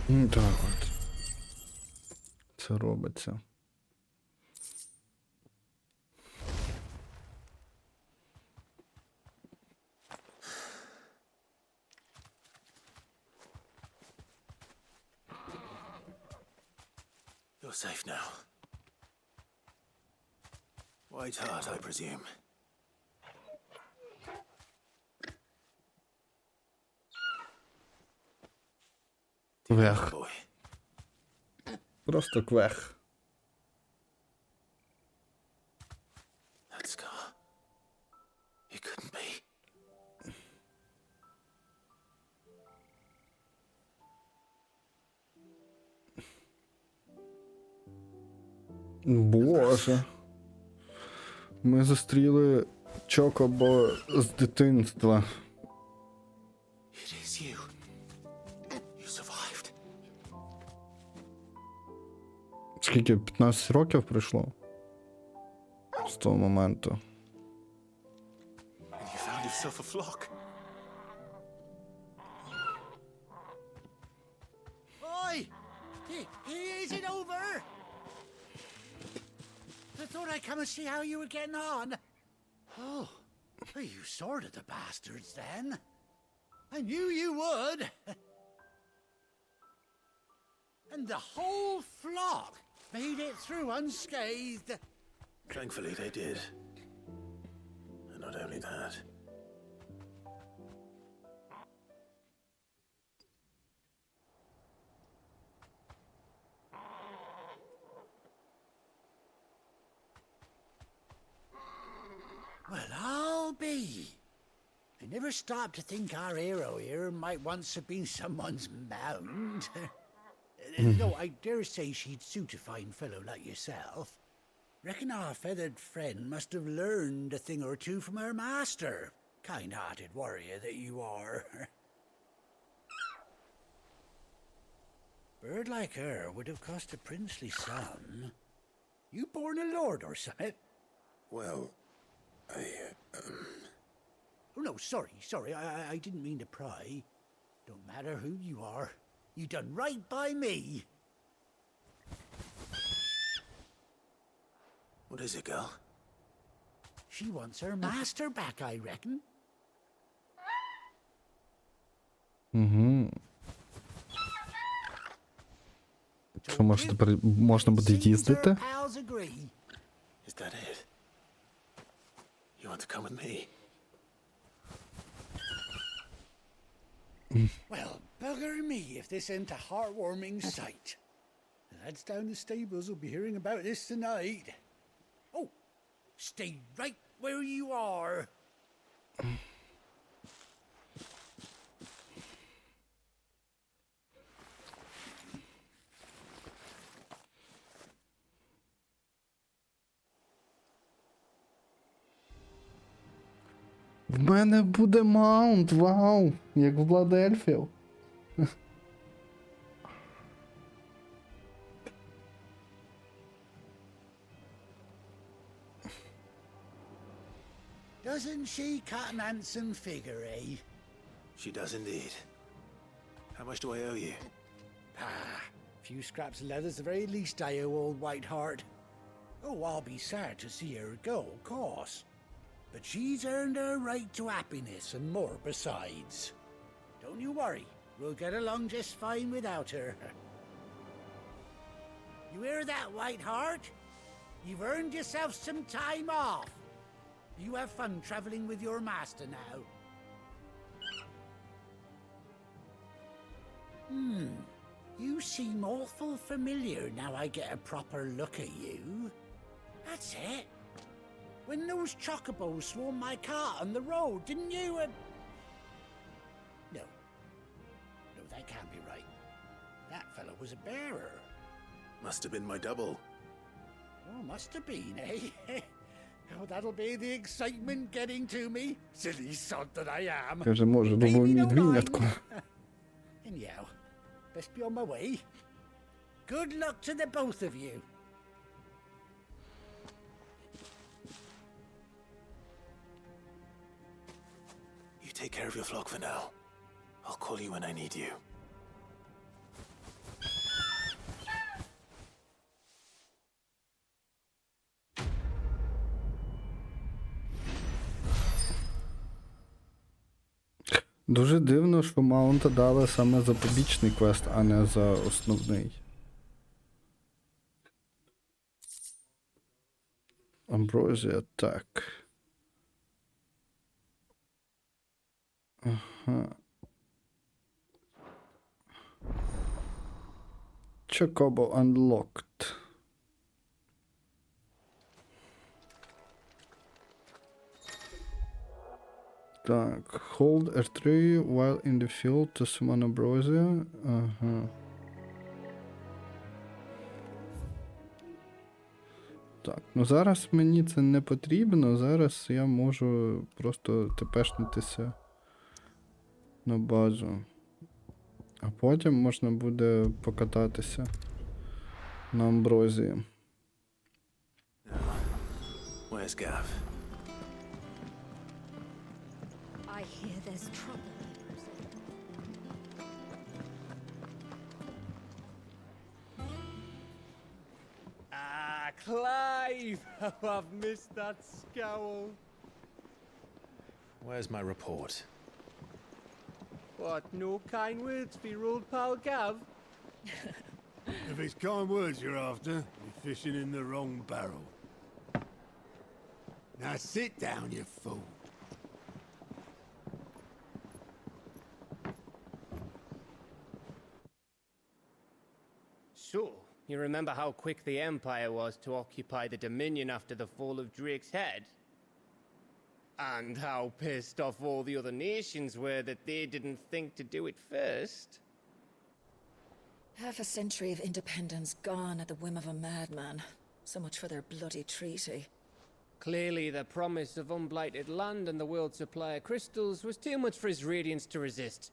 Так от. Це робиться. You're safe now. White Hart, I presume. Квех. Boy. Просто квех. That scar. It couldn't be. Боже. Ми зустріли Чокобо з дитинства. It is you. You survived. Скільки? 15 років пройшло? З того моменту. And you found yourself a flock. Oi! Is it over? I thought I'd come and see how you were getting on. Oh, you sorted the bastards then. I knew you would. And the whole flock made it through unscathed. Thankfully they did. And not only that. Well, I'll be. I never stopped to think our hero here might once have been someone's mount. No, I dare say she'd suit a fine fellow like yourself. Reckon our feathered friend must have learned a thing or two from her master. Kind-hearted warrior that you are. Bird like her would have cost a princely sum. You born a lord or something? Well, Oh, no, sorry, I didn't mean to pry. Don't matter who you are. You done right by me. What is it, girl? She wants her master back, I reckon. Угу. Що, може, тепер можна буде їздити? Pals agree. Is that it? You want to come with me? Well, bugger me if this ain't a heartwarming sight. The lads down the stables will be hearing about this tonight. Oh, stay right where you are. В мене буде маунт, вау! Як в Владельфів. Doesn't she cut an handsome figure, eh? She does indeed. How much do I owe you? Ah, a few scraps of leather's the very least I owe old White Hart. Oh, I'll be sad to see her go, of course. But she's earned her right to happiness and more besides. Don't you worry, we'll get along just fine without her. You hear that, White Hart? You've earned yourself some time off. You have fun traveling with your master now. You seem awful familiar now I get a proper look at you. That's it. When those chocobos swarmed my cart on the road, didn't you? No, that can't be right. That fellow was a bearer. Must have been my double. Oh, must have been, eh? Oh, that'll be the excitement getting to me. Silly sod that I am. Я вже можу нову відвінятку. Anyhow, best be on my way. Good luck to the both of you. You take care of your flock for now. I'll call you when I need you. Дуже дивно, що Маунта дали саме за побічний квест, а не за основний. Амброзія, так. Ага. Chocobo unlocked. Так, hold R3 while in the field to summon Ambrosia. Ага. Так, ну зараз мені це не потрібно, зараз я можу просто тепешнутися на базу. А потім можна буде покататися на Амброзії. Where's Gav? I hear there's trouble. Ah, Clive! Oh, I've missed that scowl. Where's my report? What, no kind words for your old pal Gav? If it's kind words you're after, you're fishing in the wrong barrel. Now sit down, you fool. So, you remember how quick the Empire was to occupy the Dominion after the fall of Drake's head? And how pissed off all the other nations were that they didn't think to do it first? Half a century of independence gone at the whim of a madman. So much for their bloody treaty. Clearly, the promise of unblighted land and the world's supply of crystals was too much for his radiance to resist.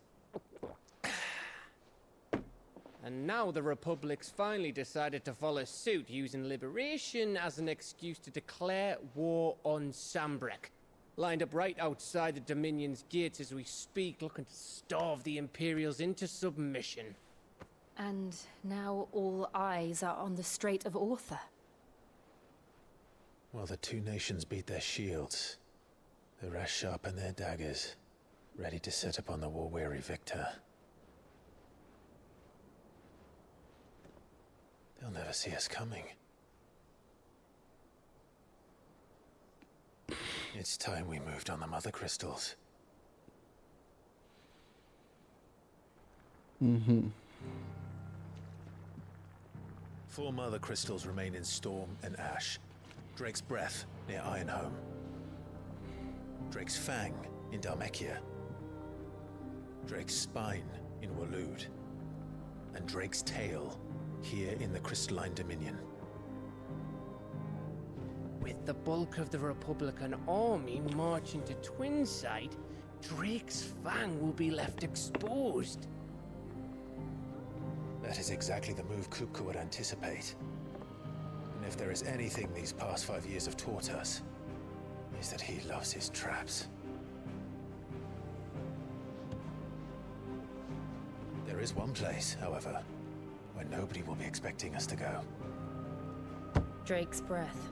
And now the Republic's finally decided to follow suit, using liberation as an excuse to declare war on Sambrek. Lined up right outside the Dominion's gates as we speak, looking to starve the Imperials into submission. And now all eyes are on the Strait of Author. While the two nations beat their shields, the rest sharpen their daggers, ready to set upon the war-weary victor. They'll never see us coming. It's time we moved on the mother crystals. Mm-hmm. 4 mother crystals remain in Storm and Ash. Drake's Breath near Ironhome. Drake's Fang in Dhalmekia. Drake's Spine in Waloed. And Drake's Tail here in the Crystalline Dominion. With the bulk of the Republican army marching to Twinside, Drake's Fang will be left exposed. That is exactly the move Kupka would anticipate. And if there is anything these past 5 years have taught us, is that he loves his traps. There is one place, however, where nobody will be expecting us to go. Drake's Breath.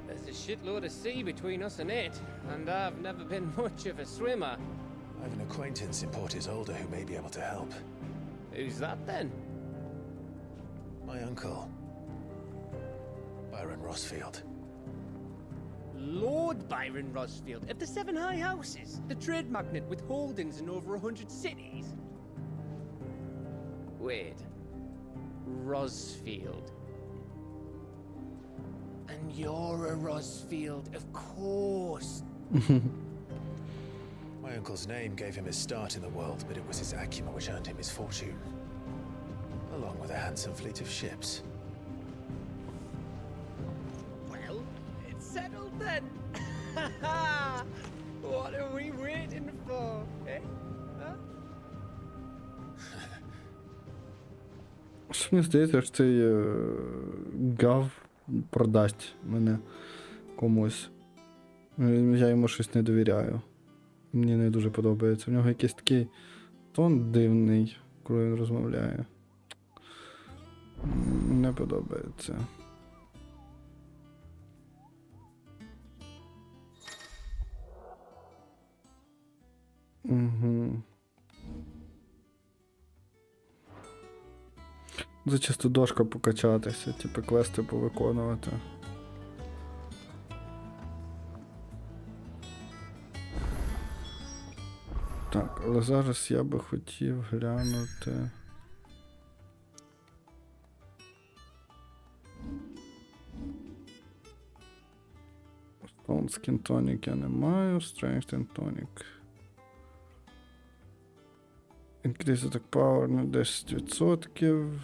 There's a shitload of sea between us and it, and I've never been much of a swimmer. I have an acquaintance in Port Isolde who may be able to help. Who's that then? My uncle, Byron Rossfield. Lord Byron Rossfield of the 7 High Houses, the trade magnate with holdings in over 100 cities. Wait, Rossfield. And you're a Rossfield, of course. My uncle's name gave him his start in the world, but it was his acumen which earned him his fortune, along with a handsome fleet of ships. Well, it's settled then. What are we waiting for, eh? Huh? Мені здається, що цей Гав продасть мене комусь. Я йому щось не довіряю. Мені не дуже подобається. В нього якийсь такий тон дивний, коли він розмовляє. Не подобається. Угу. Це чисто дошка покачатися, типу квести повиконувати. Так, але зараз я би хотів глянути. Stone Skin Tonic я не маю, Strength and Tonic. Increase Attack Power на 10%.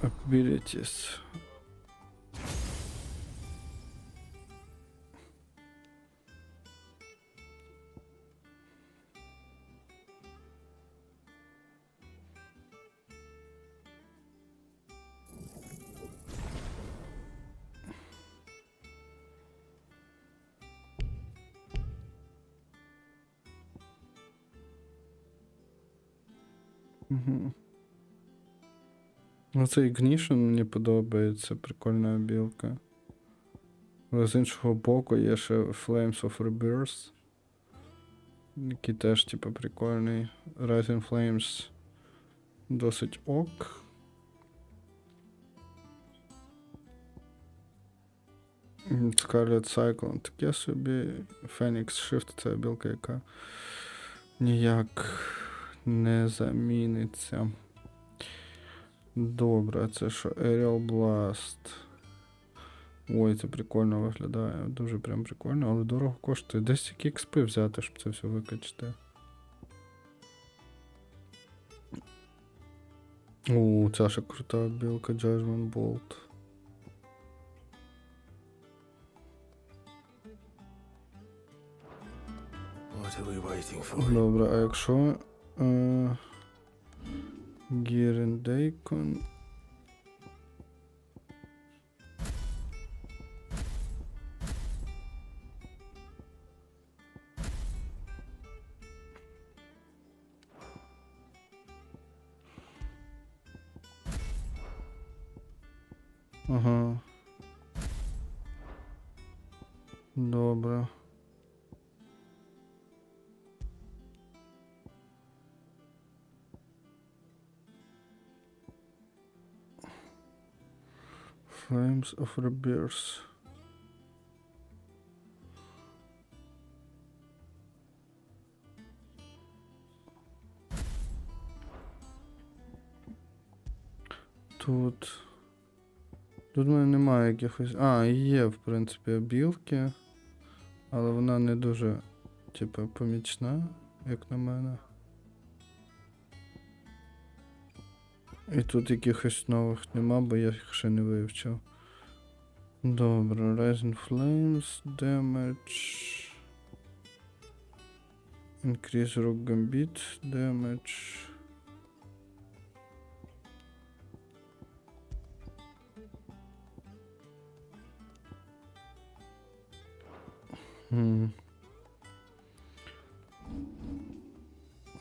Abilities. Угу. Ну цей Ignition мені подобається, прикольна білка. Але з іншого боку є ще Flames of Rebirth, який теж типу прикольний. Rising Flames досить ок. Scarlet Cyclone таке собі. Phoenix Shift це білка, яка ніяк не заміниться. Добре, це що? Aerial Blast. Ой, це прикольно виглядає. Дуже прям прикольно, але дорого коштує. Десь які експи взяти, щоб це все викачати. О, ця ще крута білка Judgment Bolt. Добре, а якщо Гірен Дейкон. Ага. Добре. Flames of Rebirth. Тут в мене немає якихось... А, є, в принципі, білки, але вона не дуже, типу, помічна, як на мене. І тут якихось нових нема, бо я їх ще не вивчив. Добре, Rising Flames, Damage. Increase Rock Gambit, Damage.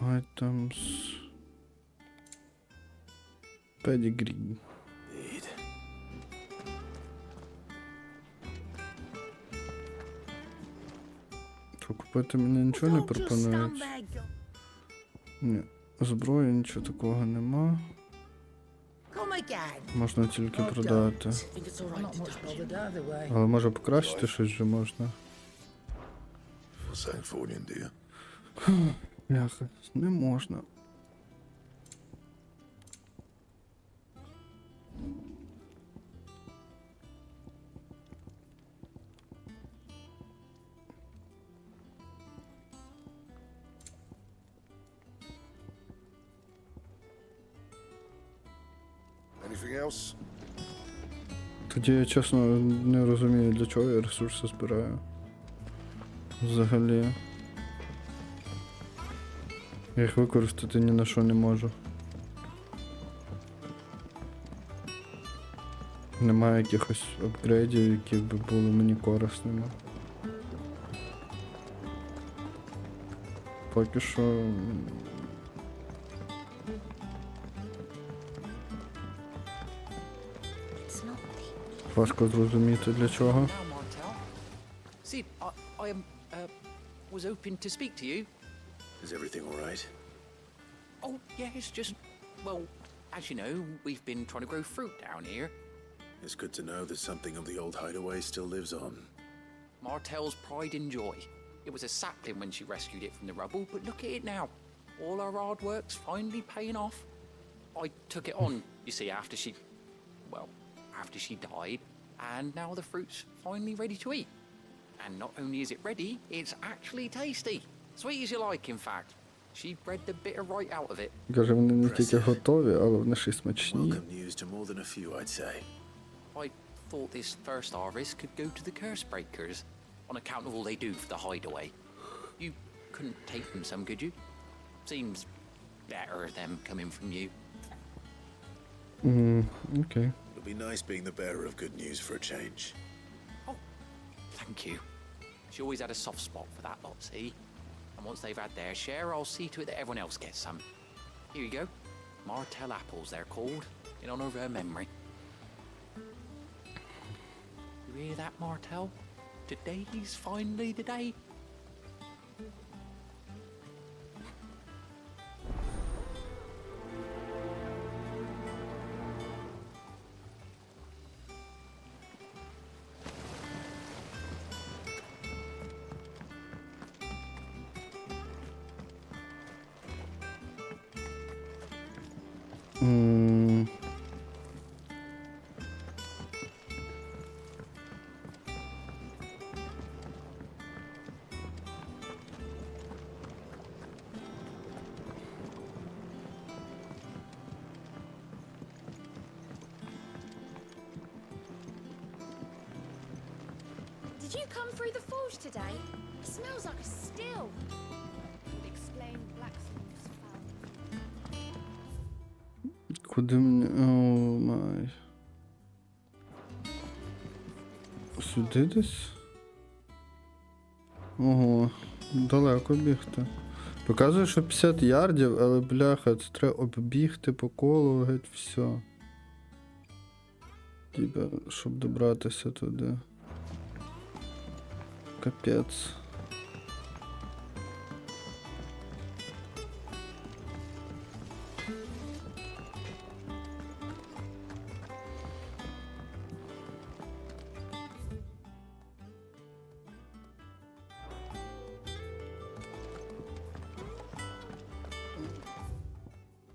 Items. Pedigree. Що, купити мені нічого не пропонують? Ні, зброї нічого такого нема. Можна тільки продати. Але може покращити щось вже можна. Бляха, не можна. Тоді я чесно не розумію, для чого я ресурси збираю. Взагалі. Я їх використати ні на що не можу. Немає якихось апгрейдів, які б були мені корисними. Поки що... Важко зрозуміти для чого. See, I am was hoping to speak to you. Is everything all right? Oh, yeah, it's just, well, as you know, we've been trying to grow fruit down here. It's good to know that something of the old hideaway still lives on. Martell's pride and joy. It was a sapling when she rescued it from the rubble, but look at it now. All our hard work's finally paying off. I took it on, you see, after she died, and now the fruit's finally ready to eat. And not only is it ready, it's actually tasty. Sweet as you like, in fact. She bred the bitter right out of it. Каже, вони не тільки готові, але вони ще й смачні. Welcome news to more than a few, I'd say. I thought this first harvest could go to the curse breakers, on account of all they do for the hideaway. You couldn't take them some, could you? Seems better them coming from you. Okay. It'll be nice being the bearer of good news for a change. Oh, thank you. She always had a soft spot for that lot, see? And once they've had their share, I'll see to it that everyone else gets some. Here you go. Martell apples, they're called, in honor of her memory. You hear that, Martell? Today's finally the day. Did you come through the forge today? It smells like a still. Would explain blacksmith's foul. Куди мені... О, май. Сюди десь? Ого, далеко бігти. Показує, що 50 ярдів, але бляха, це треба оббігти по колу, геть все. Типа, щоб добратися туди. Капець.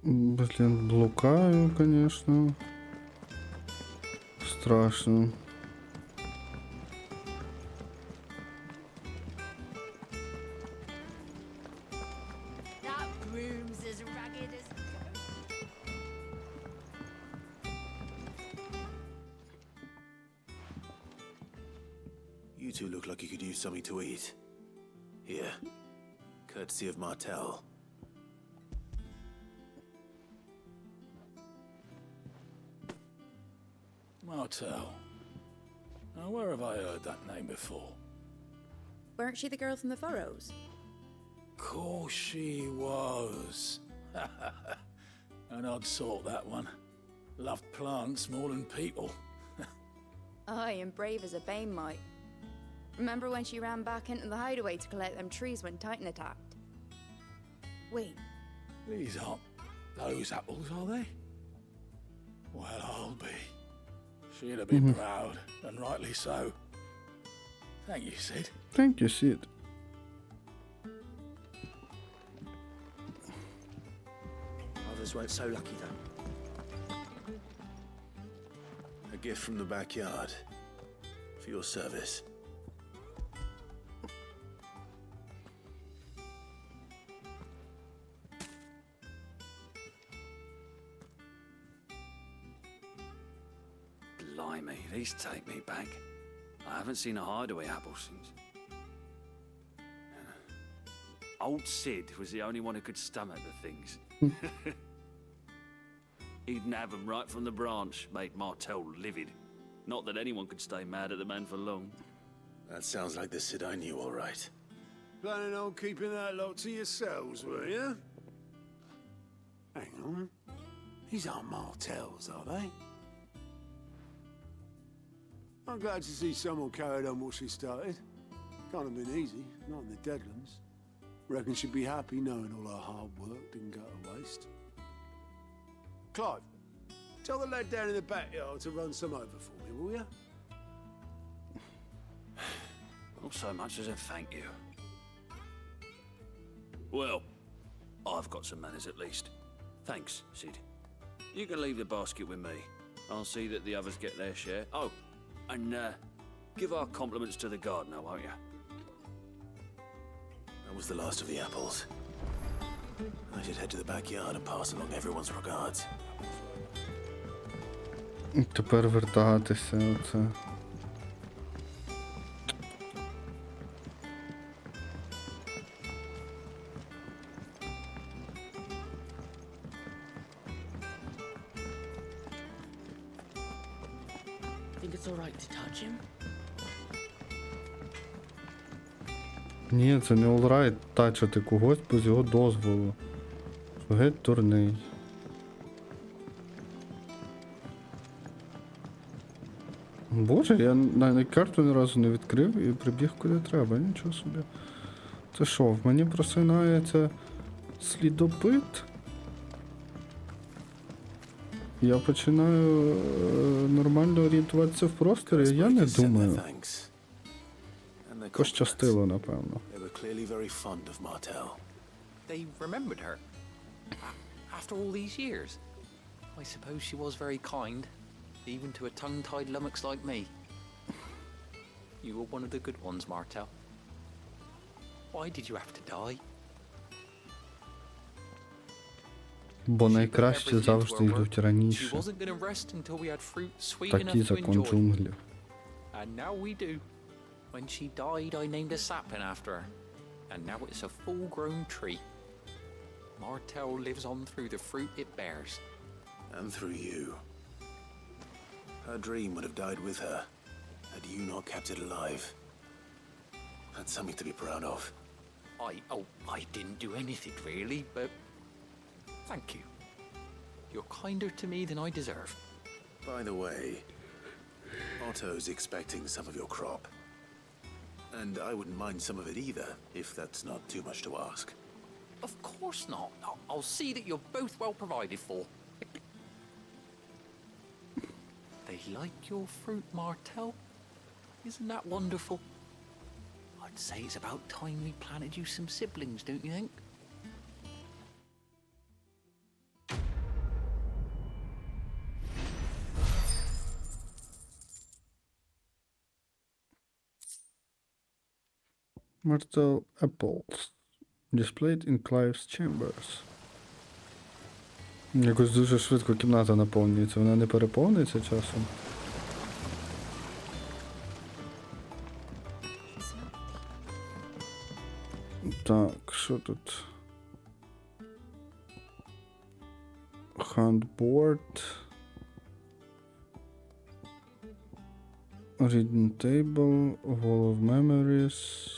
Блин, блукаю, конечно. Страшно. That broom's as ragged as... You two look like you could use something to eat. Here. Courtesy of Martell. Martell. Now, where have I heard that name before? Weren't she the girl from the Furrows? Course she was. An odd sort, that one. Loved plants more than people. Aye, and brave as a bane might. Remember when she ran back into the hideaway to collect them trees when Titan attacked? Wait. These aren't those apples, are they? Well, I'll be. She'd have been proud, and rightly so. Thank you, Sid. Thank you, Sid. Others weren't so lucky, though. A gift from the backyard. For your service. Blimey, these take me back. I haven't seen a hideaway apple since. Old Sid was the only one who could stomach the things. He'd nab them right from the branch, made Martell livid. Not that anyone could stay mad at the man for long. That sounds like the Sid I knew, all right. Planning on keeping that lot to yourselves, were you? Hang on. These aren't Martells, are they? I'm glad to see someone carried on what she started. Can't have been easy, not in the Deadlands. Reckon she'd be happy knowing all her hard work didn't go to waste. Clive, tell the lad down in the backyard to run some over for me, will ya? Not so much as a thank you. Well, I've got some manners at least. Thanks, Sid. You can leave the basket with me. I'll see that the others get their share. Oh, and give our compliments to the gardener, won't you? That was the last of the apples. I should head to the backyard and pass along everyone's regards. Тепер вертатися оце. Think it's all right to touch him? Ні, це не олрайт тачити когось без його дозволу. Геть дурний. Боже, я на карту ні разу не відкрив і прибіг куди треба, нічого собі. Це що, в мені просинається слідопит? Я починаю нормально орієнтуватися в просторі, я не думаю. Пощастило, напевно. They remembered her. After all these years. I suppose she was very kind, even to a tongue-tied lummox like me. You were one of the good ones, Martel. Why did you have to die? Бо найкраще завжди йдуть раніше. She wasn't going to rest until we had fruit sweet Такий enough to закон enjoy. джунглів. And now we do. When she died, I named a sapling after her. And now it's a full-grown tree. Martel lives on through the fruit it bears. And through you. Her dream would have died with her, had you not kept it alive. That's something to be proud of. I didn't do anything really, but thank you. You're kinder to me than I deserve. By the way, Otto's expecting some of your crop. And I wouldn't mind some of it either, if that's not too much to ask. Of course not. I'll see that you're both well provided for. They like your fruit, Martel. Isn't that wonderful? I'd say it's about time we planted you some siblings, don't you think? Martel apples. Displayed in Clive's chambers. Якось дуже швидко кімната наповнюється. Вона не переповнюється часом? Так, що тут? Handboard. Reading table. Wall of memories.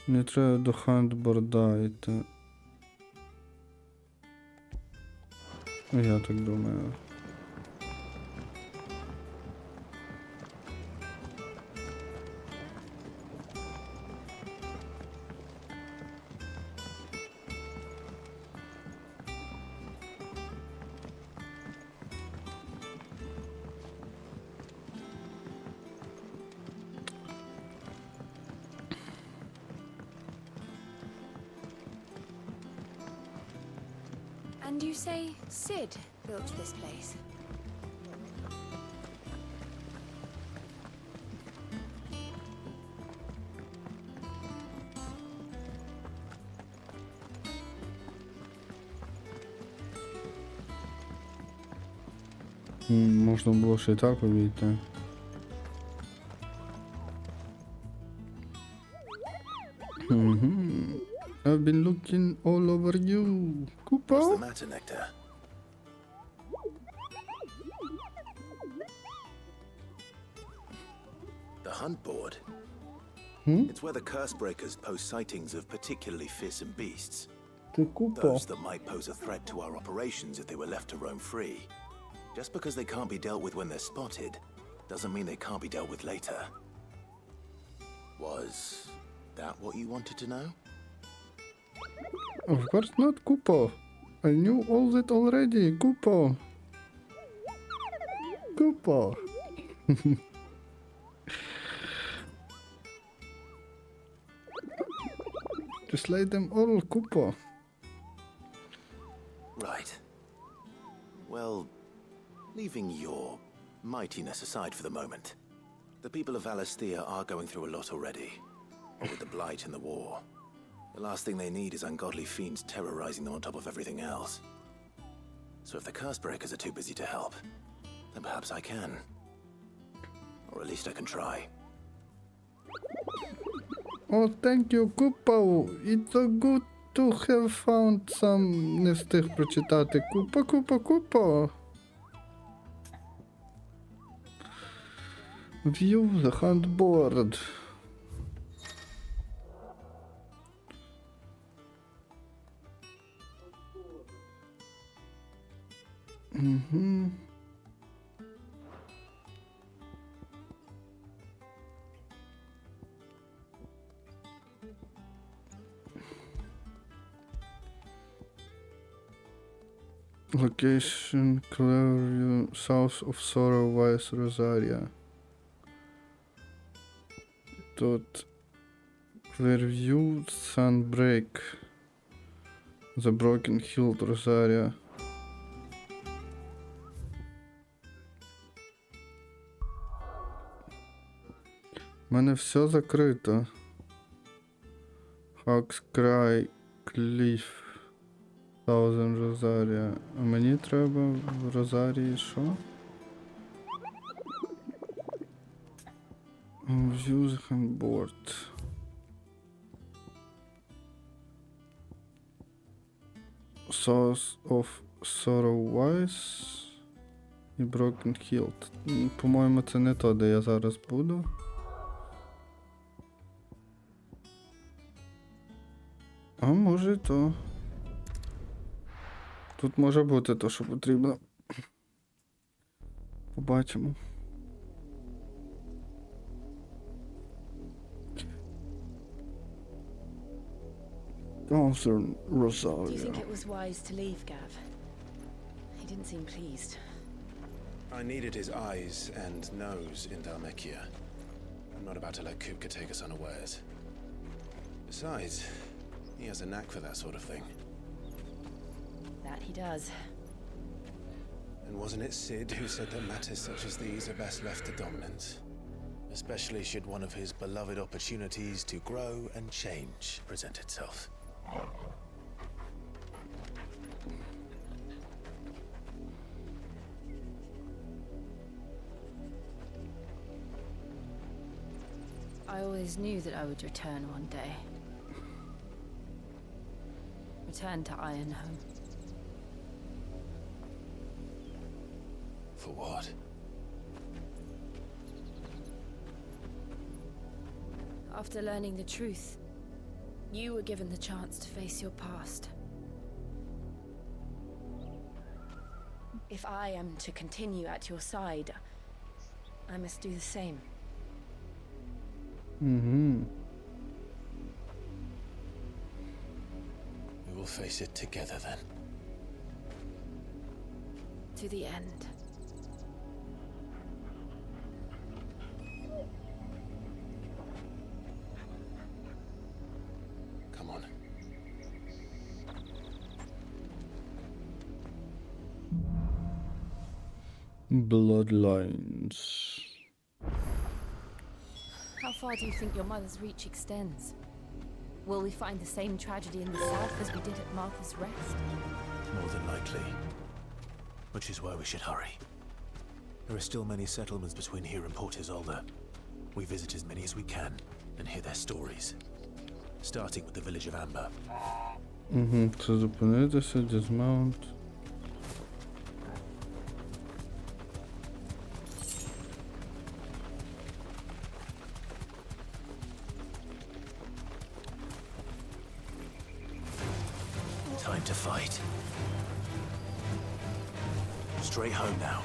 Не треба до хандборда йти. Я так думаю. And you say Sid built this place? Можна було ще й так обійти. I've been looking all over you. Купа? What's the matter, Nectar? The hunt board? It's where the curse breakers post sightings of particularly fearsome beasts. Those that might pose a threat to our operations if they were left to roam free. Just because they can't be dealt with when they're spotted, doesn't mean they can't be dealt with later. Was that what you wanted to know? Of course not, Kupo. I knew all that already, Kupo. Kupo. Just slay them all, Kupo. Right. Well, leaving your mightiness aside for the moment, the people of Valisthea are going through a lot already. With the blight and the war. The last thing they need is ungodly fiends terrorizing them on top of everything else. So if the curse breakers are too busy to help, then perhaps I can. Or at least I can try. Oh, thank you, Kupo. It's so good to have found some. Не встиг прочитати. Kupo, Kupo, Kupo. View the handboard. Mm-hmm. Location Clairview, south of Sorrow Wise Rosaria. Тут Clairview, Sunbreak, The Broken Hill, Rosaria. У мене все закрито. Hawks Cry, Cliff, Thousand Rosaria. А мені треба в Розарії що? View handboard. Source of Sorrow Wise і Broken Hill. По-моєму, це не то, де я зараз буду. А може і то. Тут може бути то, що потрібно. Побачимо. Thousand Rosaria. Do you think it was wise to leave, Gav? He didn't seem pleased. I needed his eyes and nose in Dhalmekia. I'm not about to let Kupka take us unawares. Besides, he has a knack for that sort of thing. That he does. And wasn't it Sid who said that matters such as these are best left to dominance? Especially should one of his beloved opportunities to grow and change present itself. I always knew that I would return one day. Return to Ironhome. For what? After learning the truth, you were given the chance to face your past. If I am to continue at your side, I must do the same. Mm-hmm. We will face it together then. To the end. Come on. Bloodlines. How far do you think your mother's reach extends? Will we find the same tragedy in the south as we did at Martha's Rest? More than likely. Which is why we should hurry. There are still many settlements between here and Port Isolde. We visit as many as we can and hear their stories. Starting with the village of Amber. Це зупинитися, dismount. Time to fight. Straight home now.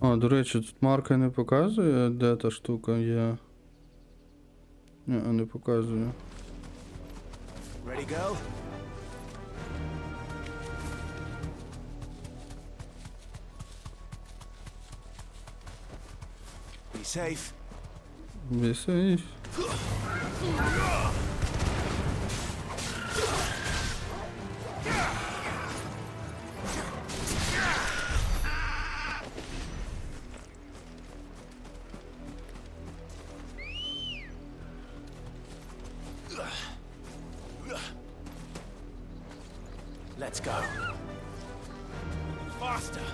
А, до речі, тут марка не показує, де та штука є. Ні, не показує. Ready, go? Be safe. Be safe. Let's go. Faster.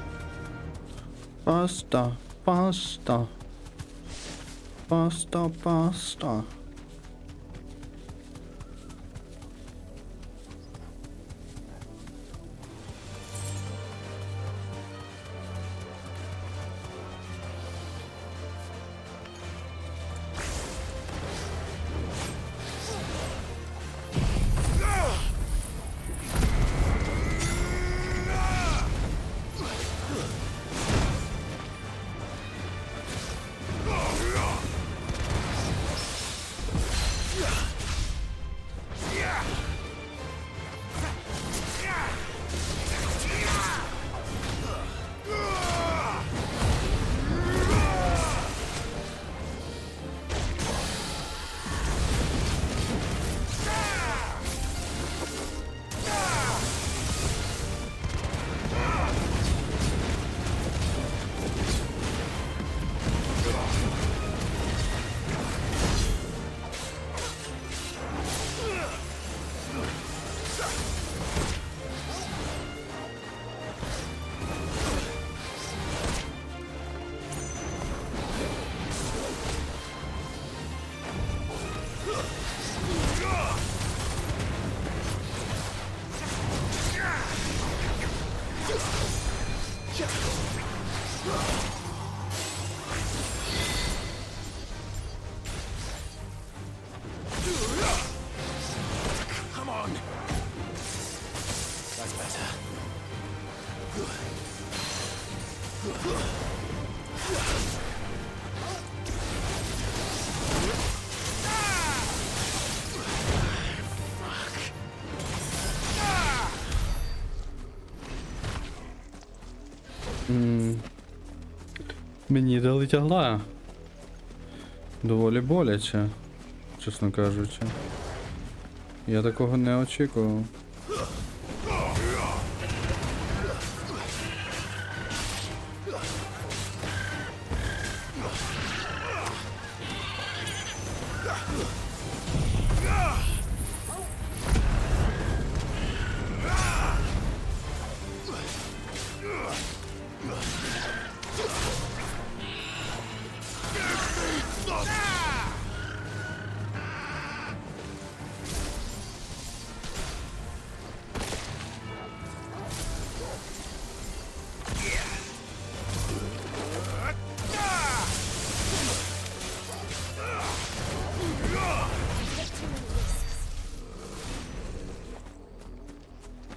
Pasta, pasta. Pasta, pasta. Come on. That's better. Мені дали тягла. Доволі боляче, чесно кажучи. Я такого не очікував.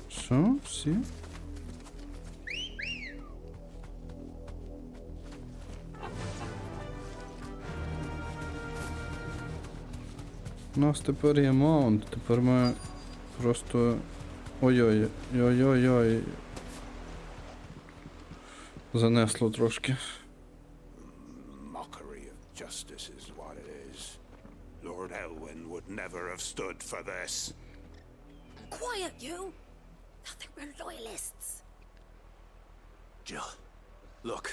Що? Всі? У нас тепер є маунт, тепер ми просто... Ой-ой, ой-ой-ой. Занесло трошки. Mockery of justice is what it is. Lord Elwyn would never have stood for this. Quiet, you! Nothing but loyalists. Jill, look.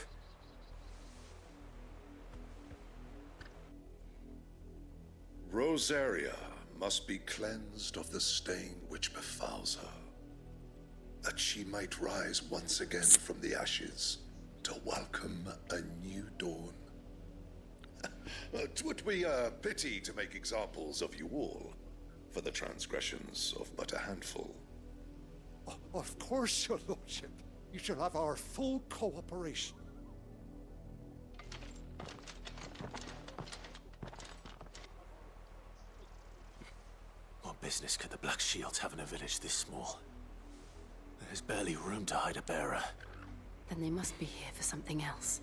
Rosaria must be cleansed of the stain which befouls her, that she might rise once again from the ashes to welcome a new dawn. 'Twould be a pity to make examples of you all for the transgressions of but a handful. Of course, your lordship. You shall have our full cooperation. What business could the Black Shields have in a village this small? There's barely room to hide a bearer. Then they must be here for something else.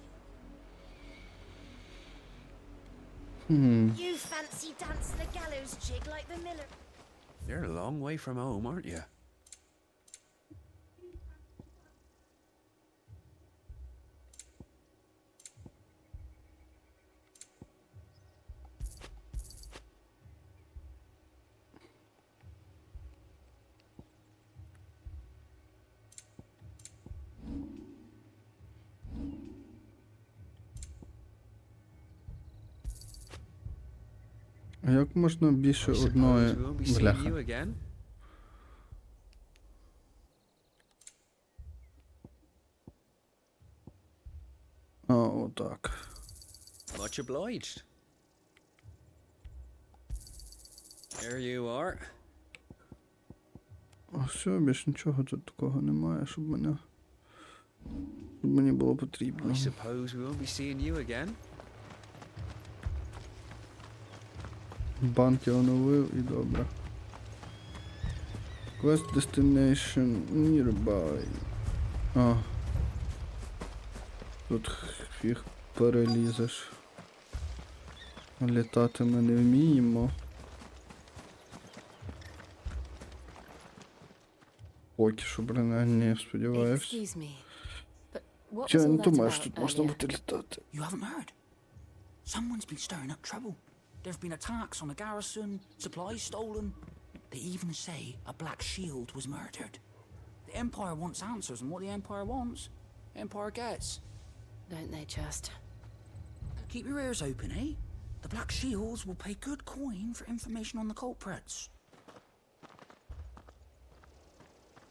You fancy dancing a gallows jig like the miller? You're a long way from home, aren't you? А як можна більше одної бляха? А, отак. Much obliged. There you are. А все, більш нічого тут такого немає, щоб мені було потрібно. I suppose we won't be seeing you again. Банк я оновив і добре. Quest destination nearby. А. Тут фіг перелізеш. Літати ми не вміємо. Поки що, принаймні, сподіваюсь. Я не думаю, що тут можна буде літати. You haven't heard? Someone's been stirring up trouble. There have been attacks on the garrison, supplies stolen. They even say a black shield was murdered. The Empire wants answers, and what the Empire wants, the Empire gets. Don't they just? Keep your ears open, eh? The Black Shields will pay good coin for information on the culprits.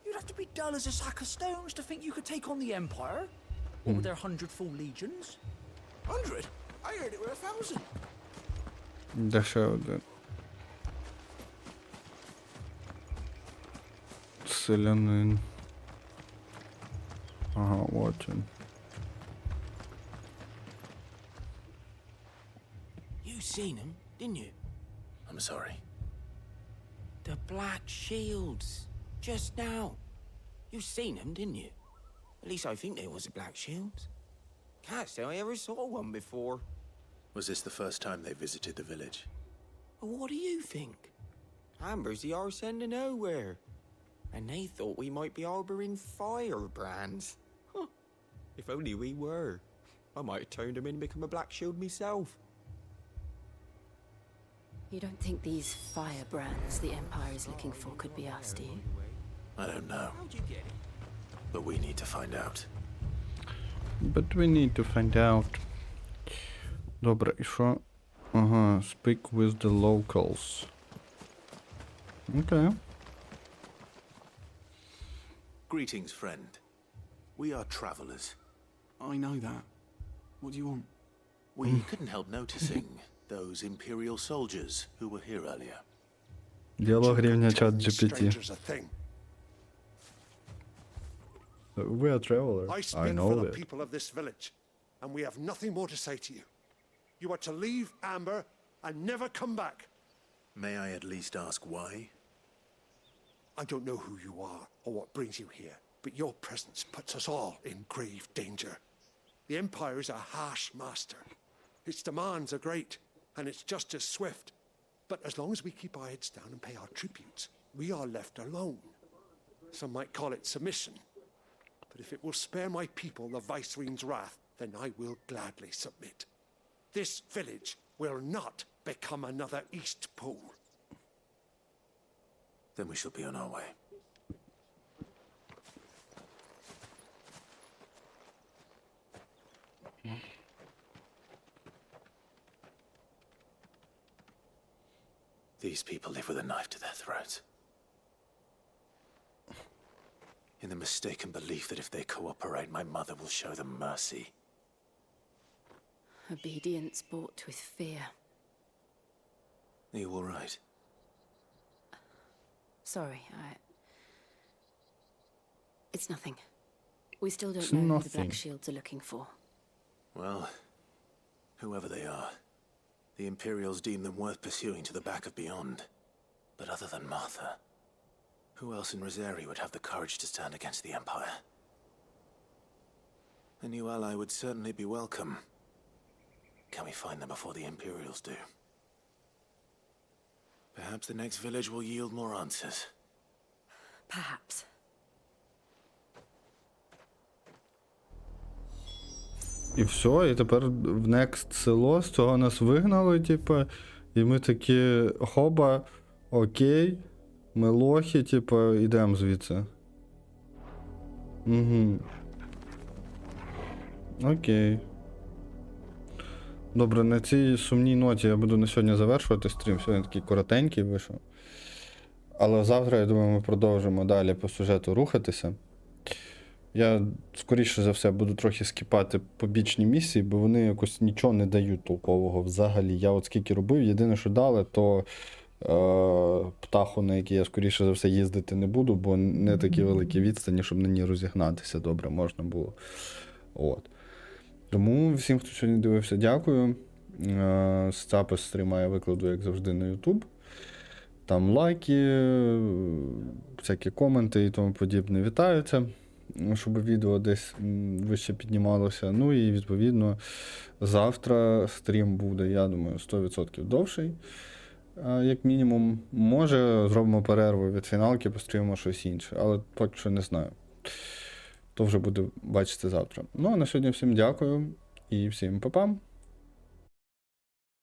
You'd have to be dull as a sack of stones to think you could take on the Empire. What with their 100 full legions? 100? I heard it were 1,000. Де ще один? Селянин. Ага, от він. You seen them, didn't you? I'm sorry. The Black Shields. Just now. You seen them, didn't you? At least I think they was the Black Shields. Can't say I ever saw one before. Was this the first time they visited the village? Well, what do you think? Amber's the arse end of nowhere. And they thought we might be harboring firebrands. Huh. If only we were. I might have turned them in and become a Black Shield myself. You don't think these firebrands the Empire is looking for could be us, do you? I don't know. But we need to find out. But we need to find out. Добре, і що? Ага, speak with the locals. Okay. Greetings, friend. We are travelers. I know that. What do you want? We couldn't help noticing those Imperial soldiers who were here earlier. Діалог рівня чат GPT. Strangers a thing. We are travelers. I I speak know for the that. people of this village, and we have nothing more to say to you. You are to leave Amber and never come back. May I at least ask why? I don't know who you are or what brings you here, but your presence puts us all in grave danger. The Empire is a harsh master. Its demands are great, and its justice swift. But as long as we keep our heads down and pay our tributes, we are left alone. Some might call it submission. But if it will spare my people the Viceroy's wrath, then I will gladly submit. This village will not become another East Pole. Then we shall be on our way. These people live with a knife to their throats. In the mistaken belief that if they cooperate, my mother will show them mercy. Obedience bought with fear. Are you all right? Sorry, It's nothing. We still don't It's know who the nothing. Black Shields are looking for. Well, whoever they are, the Imperials deem them worth pursuing to the back of beyond. But other than Martha, who else in Rosari would have the courage to stand against the Empire? A new ally would certainly be welcome. Can we find them before the Imperials do? Perhaps the next village will yield more answers. Perhaps. І все, і тепер в next село, з цього нас вигнали, типу, і ми такі, хоба, окей, ми лохи, типу, ідемо звідси. Угу. Окей. Добре, на цій сумній ноті я буду на сьогодні завершувати стрім, сьогодні такий коротенький вийшов. Але завтра, я думаю, ми продовжимо далі по сюжету рухатися. Я, скоріше за все, буду трохи скіпати побічні місії, бо вони якось нічого не дають толкового взагалі. Я от скільки робив, єдине, що дали, то птаху, на якій я, скоріше за все, їздити не буду, бо не такі великі відстані, щоб на ній розігнатися добре можна було. От. Тому всім, хто сьогодні дивився, дякую. Запис стріма я викладу, як завжди, на YouTube. Там лайки, всякі коменти і тому подібне вітаються, щоб відео десь вище піднімалося. Ну і, відповідно, завтра стрім буде, я думаю, 100% довший, як мінімум. Може, зробимо перерву від фіналки, пострімимо щось інше, але поки що не знаю. То вже буду бачити завтра. Ну, а на сьогодні всім дякую і всім па-па.